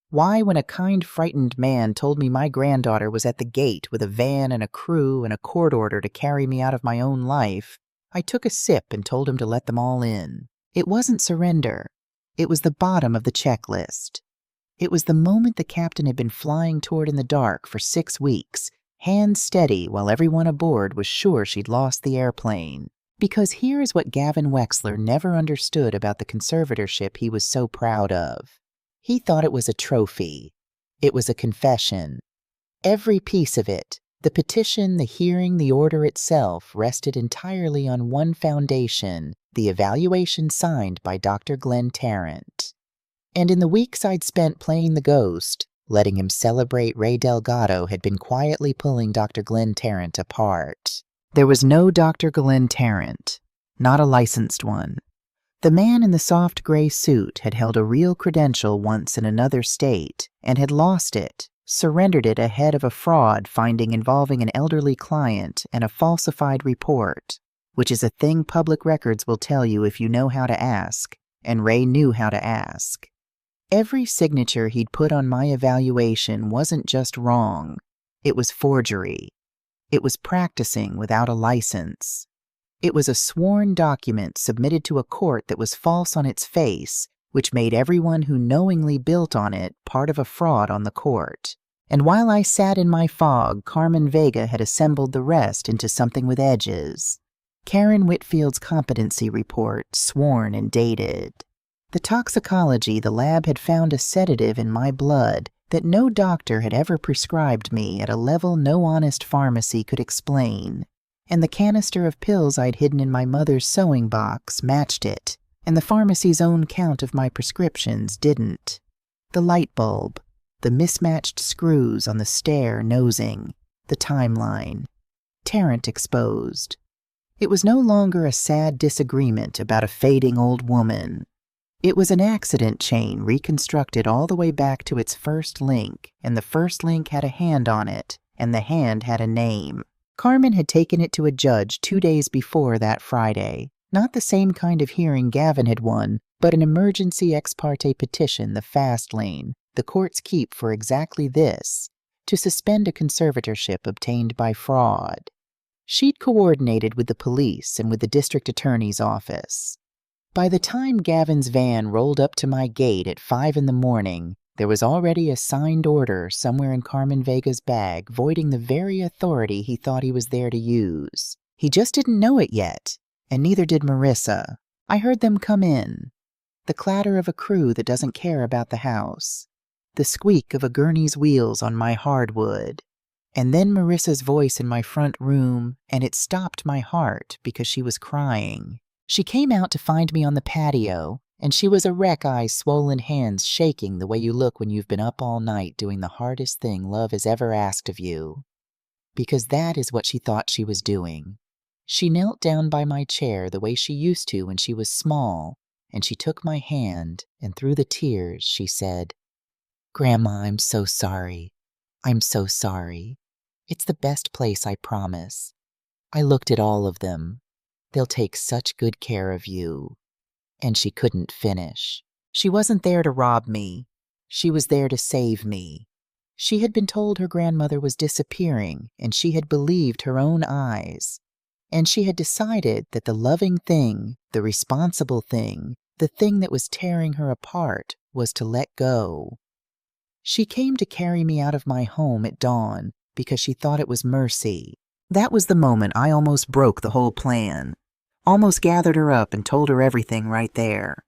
[SPEAKER 1] Why, when a kind, frightened man told me my granddaughter was at the gate with a van and a crew and a court order to carry me out of my own life, I took a sip and told him to let them all in. It wasn't surrender. It was the bottom of the checklist. It was the moment the captain had been flying toward in the dark for 6 weeks, hands steady while everyone aboard was sure she'd lost the airplane. Because here is what Gavin Wexler never understood about the conservatorship he was so proud of. He thought it was a trophy. It was a confession. Every piece of it, the petition, the hearing, the order itself, rested entirely on one foundation, the evaluation signed by Dr. Glenn Tarrant. And in the weeks I'd spent playing the ghost, letting him celebrate Ray Delgado had been quietly pulling Dr. Glenn Tarrant apart. There was no Dr. Glenn Tarrant, not a licensed one. The man in the soft gray suit had held a real credential once in another state and had lost it, surrendered it ahead of a fraud finding involving an elderly client and a falsified report, which is a thing public records will tell you if you know how to ask, and Ray knew how to ask. Every signature he'd put on my evaluation wasn't just wrong, it was forgery. It was practicing without a license. It was a sworn document submitted to a court that was false on its face, which made everyone who knowingly built on it part of a fraud on the court. And while I sat in my fog, Carmen Vega had assembled the rest into something with edges. Karen Whitfield's competency report, sworn and dated. The toxicology, the lab had found a sedative in my blood that no doctor had ever prescribed me at a level no honest pharmacy could explain. And the canister of pills I'd hidden in my mother's sewing box matched it, and the pharmacy's own count of my prescriptions didn't. The light bulb, the mismatched screws on the stair nosing, the timeline. Tarrant exposed. It was no longer a sad disagreement about a fading old woman. It was an accident chain reconstructed all the way back to its first link, and the first link had a hand on it, and the hand had a name. Carmen had taken it to a judge 2 days before that Friday. Not the same kind of hearing Gavin had won, but an emergency ex parte petition, the fast lane, the courts keep for exactly this, to suspend a conservatorship obtained by fraud. She'd coordinated with the police and with the district attorney's office. By the time Gavin's van rolled up to my gate at 5 in the morning, there was already a signed order somewhere in Carmen Vega's bag voiding the very authority he thought he was there to use. He just didn't know it yet, and neither did Marissa. I heard them come in. The clatter of a crew that doesn't care about the house. The squeak of a gurney's wheels on my hardwood. And then Marissa's voice in my front room, and it stopped my heart because she was crying. She came out to find me on the patio, and she was a wreck, eyes swollen, hands shaking the way you look when you've been up all night doing the hardest thing love has ever asked of you. Because that is what she thought she was doing. She knelt down by my chair the way she used to when she was small, and she took my hand, and through the tears she said, "Grandma, I'm so sorry. I'm so sorry. It's the best place, I promise. I looked at all of them. They'll take such good care of you." And she couldn't finish. She wasn't there to rob me. She was there to save me. She had been told her grandmother was disappearing, and she had believed her own eyes. And she had decided that the loving thing, the responsible thing, the thing that was tearing her apart, was to let go. She came to carry me out of my home at dawn because she thought it was mercy. That was the moment I almost broke the whole plan. Almost gathered her up and told her everything right there.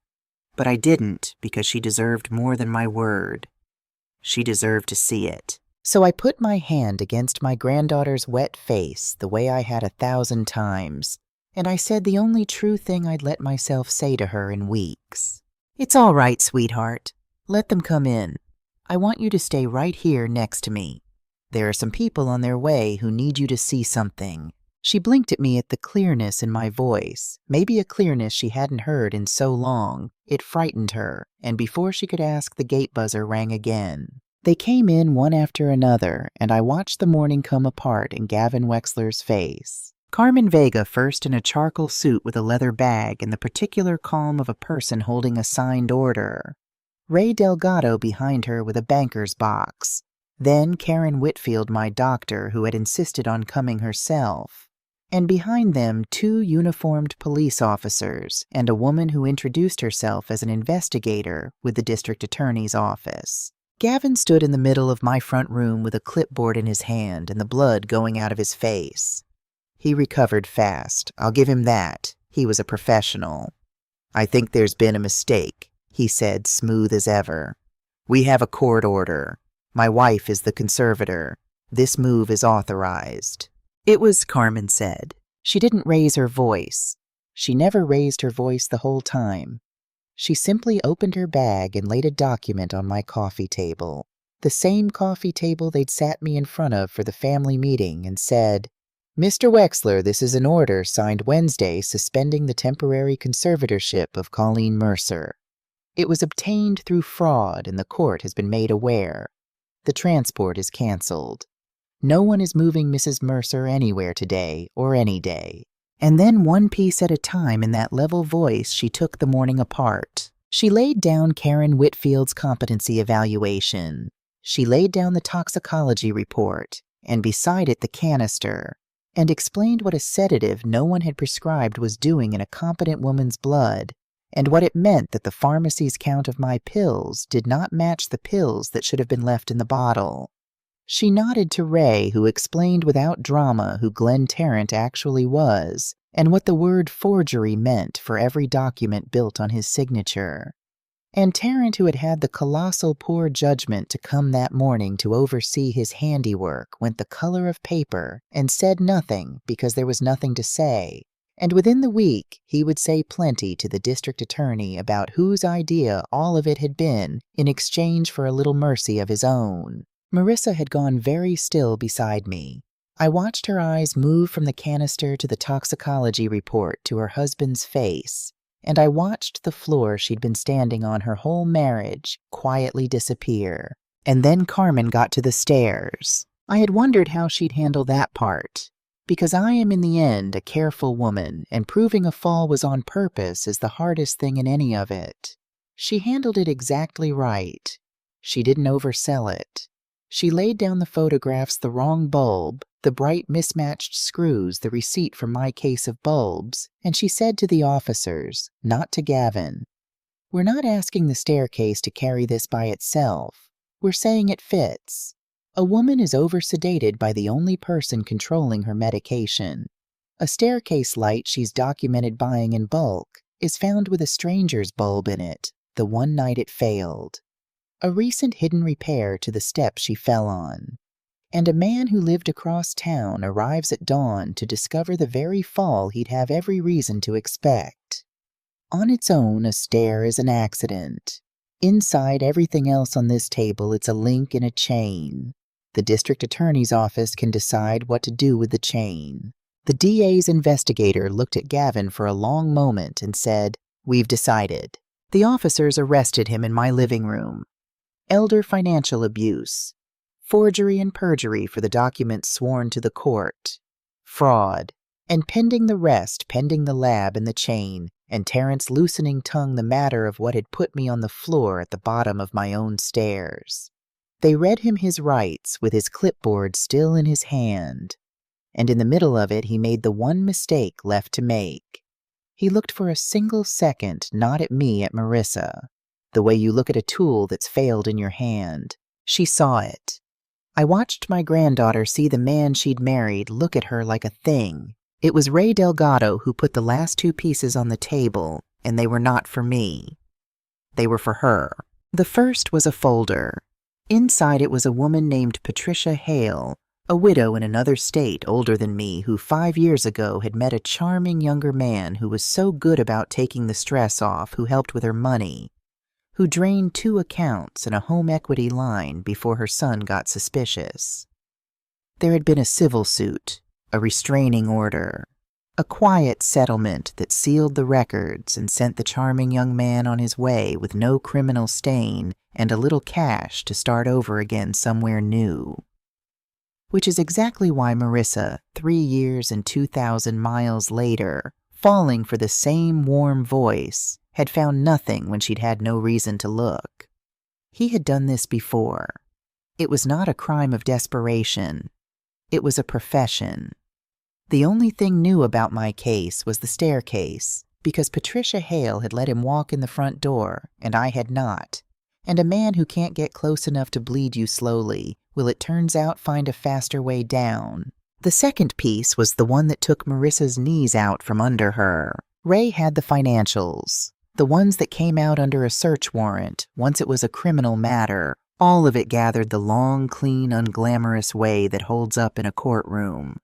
[SPEAKER 1] But I didn't, because she deserved more than my word. She deserved to see it. So I put my hand against my granddaughter's wet face the way I had 1,000 times, and I said the only true thing I'd let myself say to her in weeks. "It's all right, sweetheart. Let them come in. I want you to stay right here next to me. There are some people on their way who need you to see something." She blinked at me at the clearness in my voice, maybe a clearness she hadn't heard in so long. It frightened her, and before she could ask, the gate buzzer rang again. They came in one after another, and I watched the morning come apart in Gavin Wexler's face. Carmen Vega first in a charcoal suit with a leather bag and the particular calm of a person holding a signed order. Ray Delgado behind her with a banker's box. Then Karen Whitfield, my doctor, who had insisted on coming herself. And behind them, 2 uniformed police officers and a woman who introduced herself as an investigator with the district attorney's office. Gavin stood in the middle of my front room with a clipboard in his hand and the blood going out of his face. He recovered fast. I'll give him that. He was a professional. "I think there's been a mistake," he said, smooth as ever. "We have a court order. My wife is the conservator. This move is authorized." "It was," Carmen said. She didn't raise her voice. She never raised her voice the whole time. She simply opened her bag and laid a document on my coffee table, the same coffee table they'd sat me in front of for the family meeting, and said, "Mr. Wexler, this is an order signed Wednesday suspending the temporary conservatorship of Colleen Mercer. It was obtained through fraud and the court has been made aware. The transport is canceled. No one is moving Mrs. Mercer anywhere today or any day." And then one piece at a time in that level voice she took the morning apart. She laid down Karen Whitfield's competency evaluation. She laid down the toxicology report, and beside it the canister, and explained what a sedative no one had prescribed was doing in a competent woman's blood, and what it meant that the pharmacy's count of my pills did not match the pills that should have been left in the bottle. She nodded to Ray, who explained without drama who Glenn Tarrant actually was, and what the word forgery meant for every document built on his signature. And Tarrant, who had had the colossal poor judgment to come that morning to oversee his handiwork, went the color of paper and said nothing because there was nothing to say. And within the week, he would say plenty to the district attorney about whose idea all of it had been in exchange for a little mercy of his own. Marissa had gone very still beside me. I watched her eyes move from the canister to the toxicology report to her husband's face, and I watched the floor she'd been standing on her whole marriage quietly disappear. And then Carmen got to the stairs. I had wondered how she'd handle that part, because I am in the end a careful woman, and proving a fall was on purpose is the hardest thing in any of it. She handled it exactly right. She didn't oversell it. She laid down the photographs the wrong bulb, the bright mismatched screws the receipt from my case of bulbs, and she said to the officers, not to Gavin, "We're not asking the staircase to carry this by itself. We're saying it fits. A woman is over-sedated by the only person controlling her medication. A staircase light she's documented buying in bulk is found with a stranger's bulb in it the one night it failed. A recent hidden repair to the step she fell on. And a man who lived across town arrives at dawn to discover the very fall he'd have every reason to expect. On its own, a stair is an accident. Inside everything else on this table, it's a link in a chain. The district attorney's office can decide what to do with the chain." The DA's investigator looked at Gavin for a long moment and said, "We've decided." The officers arrested him in my living room. Elder financial abuse, forgery and perjury for the documents sworn to the court, fraud, and pending the rest, pending the lab and the chain, and Terrence's loosening tongue the matter of what had put me on the floor at the bottom of my own stairs. They read him his rights with his clipboard still in his hand, and in the middle of it he made the one mistake left to make. He looked for a single second not at me, at Marissa. The way you look at a tool that's failed in your hand. She saw it. I watched my granddaughter see the man she'd married look at her like a thing, It was Ray Delgado who put the last two pieces on the table, and they were not for me. They were for her. The first was a folder. Inside it was a woman named Patricia Hale, a widow in another state older than me who 5 years ago had met a charming younger man who was so good about taking the stress off, who helped with her money, who drained 2 accounts and a home equity line before her son got suspicious. There had been a civil suit, a restraining order, a quiet settlement that sealed the records and sent the charming young man on his way with no criminal stain and a little cash to start over again somewhere new. Which is exactly why Marissa, 3 years and 2,000 miles later, falling for the same warm voice, had found nothing when she'd had no reason to look. He had done this before. It was not a crime of desperation. It was a profession. The only thing new about my case was the staircase, because Patricia Hale had let him walk in the front door, and I had not. And a man who can't get close enough to bleed you slowly will, it turns out, find a faster way down. The second piece was the one that took Marissa's knees out from under her. Ray had the financials, the ones that came out under a search warrant once it was a criminal matter, all of it gathered the long, clean, unglamorous way that holds up in a courtroom.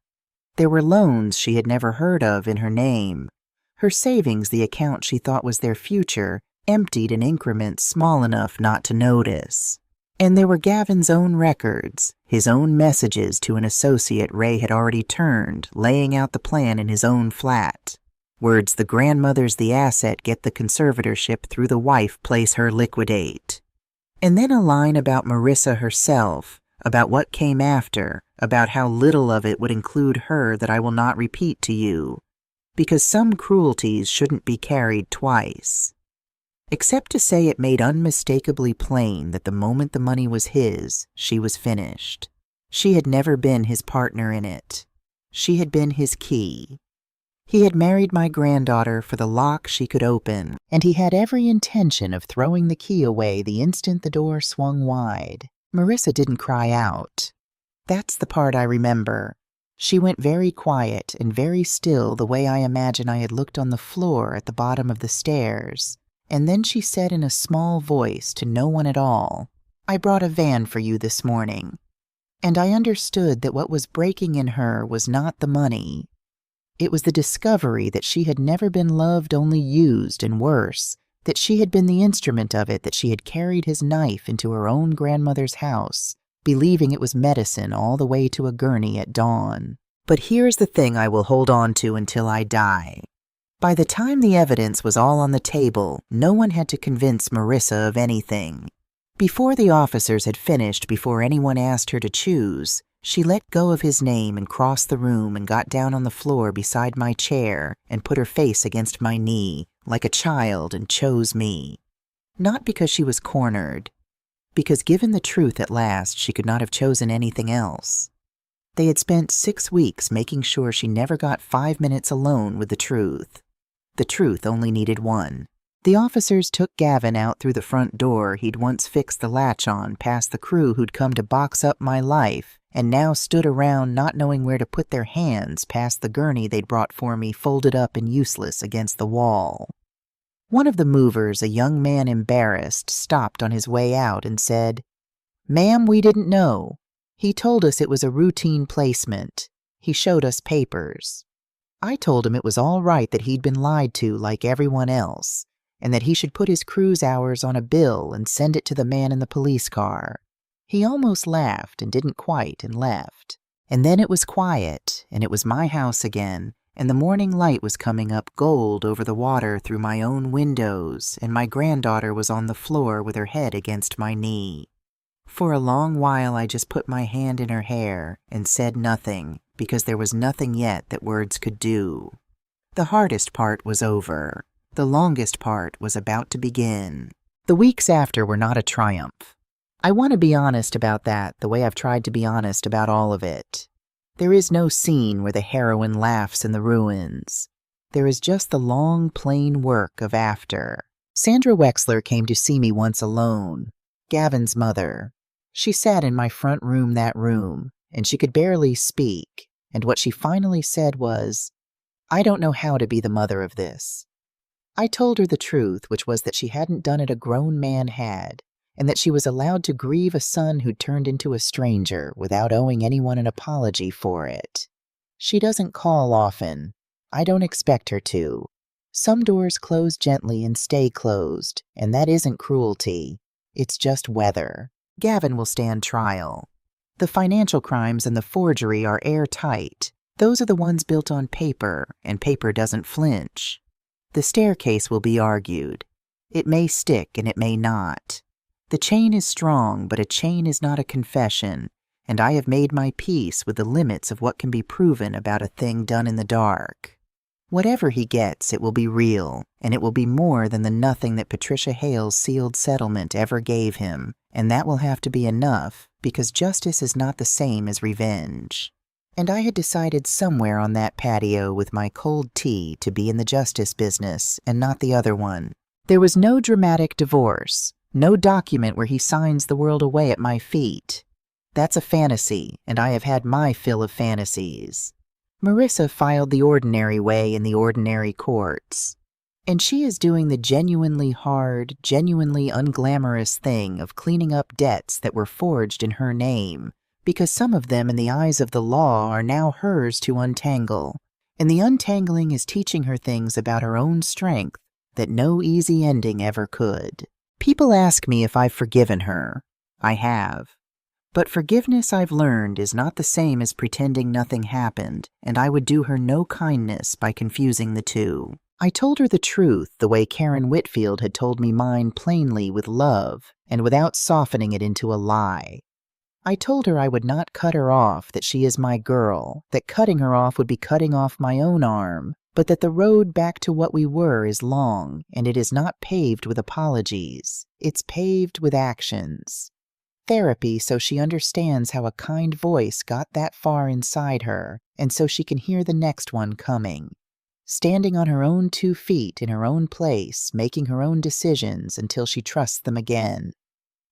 [SPEAKER 1] There were loans she had never heard of in her name. Her savings, the account she thought was their future, emptied in increments small enough not to notice. And there were Gavin's own records, his own messages to an associate Ray had already turned, laying out the plan in his own flat. Words: the grandmother's the asset, get the conservatorship through the wife, place her, liquidate. And then a line about Marissa herself, about what came after, about how little of it would include her that I will not repeat to you, because some cruelties shouldn't be carried twice. Except to say it made unmistakably plain that the moment the money was his, she was finished. She had never been his partner in it. She had been his key. He had married my granddaughter for the lock she could open, and he had every intention of throwing the key away the instant the door swung wide. Marissa didn't cry out. That's the part I remember. She went very quiet and very still, the way I imagine I had looked on the floor at the bottom of the stairs. And then she said in a small voice to no one at all, "I brought a van for you this morning." And I understood that what was breaking in her was not the money. It was the discovery that she had never been loved, only used, and worse, that she had been the instrument of it, that she had carried his knife into her own grandmother's house, believing it was medicine all the way to a gurney at dawn. But here's the thing I will hold on to until I die. By the time the evidence was all on the table, no one had to convince Marissa of anything. Before the officers had finished, before anyone asked her to choose, she let go of his name and crossed the room and got down on the floor beside my chair and put her face against my knee, like a child, and chose me. Not because she was cornered, because given the truth at last, she could not have chosen anything else. They had spent 6 weeks making sure she never got 5 minutes alone with the truth. The truth only needed one. The officers took Gavin out through the front door he'd once fixed the latch on, past the crew who'd come to box up my life, and now stood around not knowing where to put their hands, past the gurney they'd brought for me folded up and useless against the wall. One of the movers, a young man embarrassed, stopped on his way out and said, "Ma'am, we didn't know. He told us it was a routine placement. He showed us papers." I told him it was all right that he'd been lied to like everyone else, and that he should put his cruise hours on a bill and send it to the man in the police car. He almost laughed and didn't quite and left. And then it was quiet, and it was my house again, and the morning light was coming up gold over the water through my own windows, and my granddaughter was on the floor with her head against my knee. For a long while I just put my hand in her hair and said nothing, because there was nothing yet that words could do. The hardest part was over. The longest part was about to begin. The weeks after were not a triumph. I want to be honest about that, the way I've tried to be honest about all of it. There is no scene where the heroine laughs in the ruins. There is just the long, plain work of after. Sandra Wexler came to see me once alone, Gavin's mother. She sat in my front room, and she could barely speak, and what she finally said was, I don't know how to be the mother of this. I told her the truth, which was that she hadn't done it a grown man had, and that she was allowed to grieve a son who'd turned into a stranger without owing anyone an apology for it. She doesn't call often. I don't expect her to. Some doors close gently and stay closed, and that isn't cruelty. It's just weather. Gavin will stand trial. The financial crimes and the forgery are airtight. Those are the ones built on paper, and paper doesn't flinch. The staircase will be argued. It may stick and it may not. The chain is strong, but a chain is not a confession, and I have made my peace with the limits of what can be proven about a thing done in the dark. Whatever he gets, it will be real, and it will be more than the nothing that Patricia Hale's sealed settlement ever gave him, and that will have to be enough, because justice is not the same as revenge. And I had decided somewhere on that patio with my cold tea to be in the justice business and not the other one. There was no dramatic divorce, no document where he signs the world away at my feet. That's a fantasy, and I have had my fill of fantasies. Marissa filed the ordinary way in the ordinary courts. And she is doing the genuinely hard, genuinely unglamorous thing of cleaning up debts that were forged in her name, because some of them in the eyes of the law are now hers to untangle, and the untangling is teaching her things about her own strength that no easy ending ever could. People ask me if I've forgiven her. I have. But forgiveness, I've learned, is not the same as pretending nothing happened, and I would do her no kindness by confusing the two. I told her the truth the way Karen Whitfield had told me mine plainly with love and without softening it into a lie. I told her I would not cut her off, that she is my girl, that cutting her off would be cutting off my own arm, but that the road back to what we were is long, and it is not paved with apologies. It's paved with actions. Therapy so she understands how a kind voice got that far inside her, and so she can hear the next one coming. Standing on her own 2 feet in her own place, making her own decisions until she trusts them again.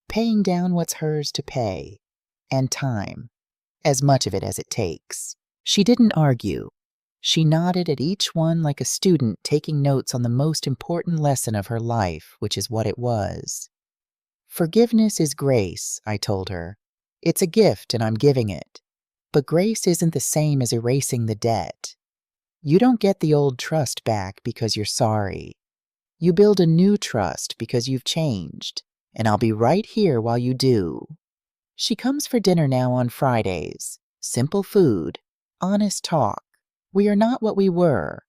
[SPEAKER 1] Paying down what's hers to pay. And time. As much of it as it takes. She didn't argue. She nodded at each one like a student taking notes on the most important lesson of her life, which is what it was. Forgiveness is grace, I told her. It's a gift and I'm giving it. But grace isn't the same as erasing the debt. You don't get the old trust back because you're sorry. You build a new trust because you've changed, and I'll be right here while you do. She comes for dinner now on Fridays. Simple food, honest talk. We are not what we were.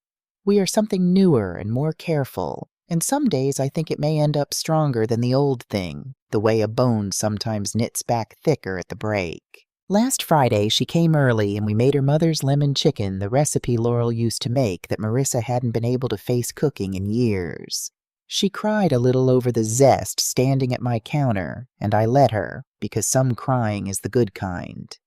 [SPEAKER 1] We are something newer and more careful, and some days I think it may end up stronger than the old thing, the way a bone sometimes knits back thicker at the break. Last Friday she came early and we made her mother's lemon chicken, the recipe Laurel used to make that Marissa hadn't been able to face cooking in years. She cried a little over the zest standing at my counter, and I let her, because some crying is the good kind.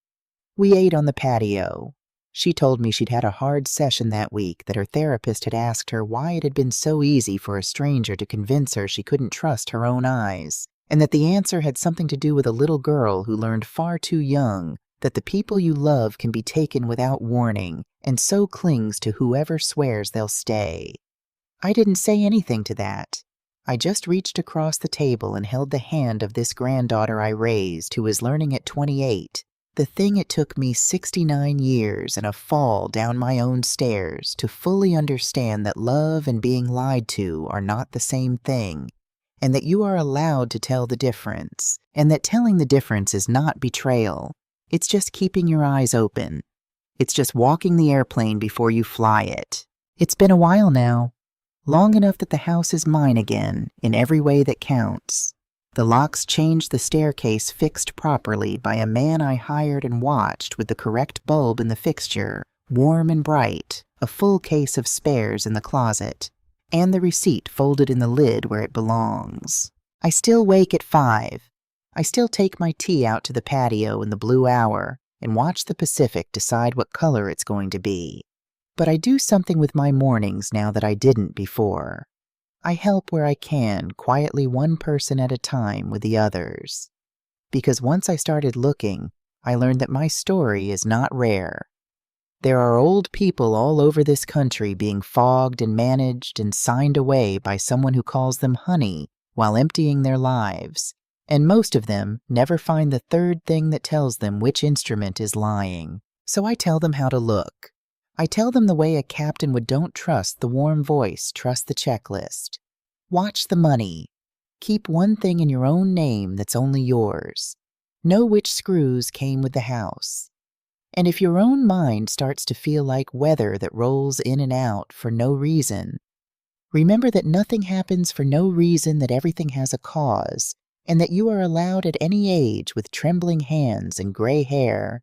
[SPEAKER 1] We ate on the patio. She told me she'd had a hard session that week, that her therapist had asked her why it had been so easy for a stranger to convince her she couldn't trust her own eyes, and that the answer had something to do with a little girl who learned far too young that the people you love can be taken without warning, and so clings to whoever swears they'll stay. I didn't say anything to that. I just reached across the table and held the hand of this granddaughter I raised, who is learning at 28, the thing it took me 69 years and a fall down my own stairs to fully understand, that love and being lied to are not the same thing, and that you are allowed to tell the difference, and that telling the difference is not betrayal. It's just keeping your eyes open. It's just walking the airplane before you fly it. It's been a while now. Long enough that the house is mine again, in every way that counts. The locks changed, the staircase fixed properly by a man I hired and watched, with the correct bulb in the fixture, warm and bright, a full case of spares in the closet, and the receipt folded in the lid where it belongs. I still wake at 5. I still take my tea out to the patio in the blue hour and watch the Pacific decide what color it's going to be. But I do something with my mornings now that I didn't before. I help where I can, quietly, one person at a time, with the others. Because once I started looking, I learned that my story is not rare. There are old people all over this country being fogged and managed and signed away by someone who calls them honey while emptying their lives, and most of them never find the third thing that tells them which instrument is lying. So I tell them how to look. I tell them the way a captain would don't trust the warm voice, trust the checklist. Watch the money. Keep one thing in your own name that's only yours. Know which screws came with the house. And if your own mind starts to feel like weather that rolls in and out for no reason, remember that nothing happens for no reason, that everything has a cause, and that you are allowed at any age with trembling hands and gray hair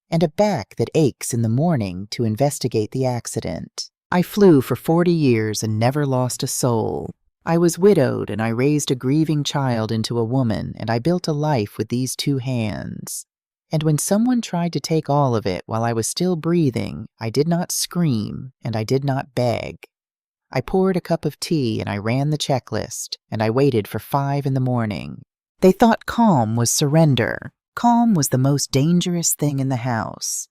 [SPEAKER 1] and a back that aches in the morning to investigate the accident. I flew for 40 years and never lost a soul. I was widowed and I raised a grieving child into a woman, and I built a life with these 2 hands. And when someone tried to take all of it while I was still breathing, I did not scream and I did not beg. I poured a cup of tea and I ran the checklist, and I waited for 5 in the morning. They thought calm was surrender. Calm was the most dangerous thing in the house.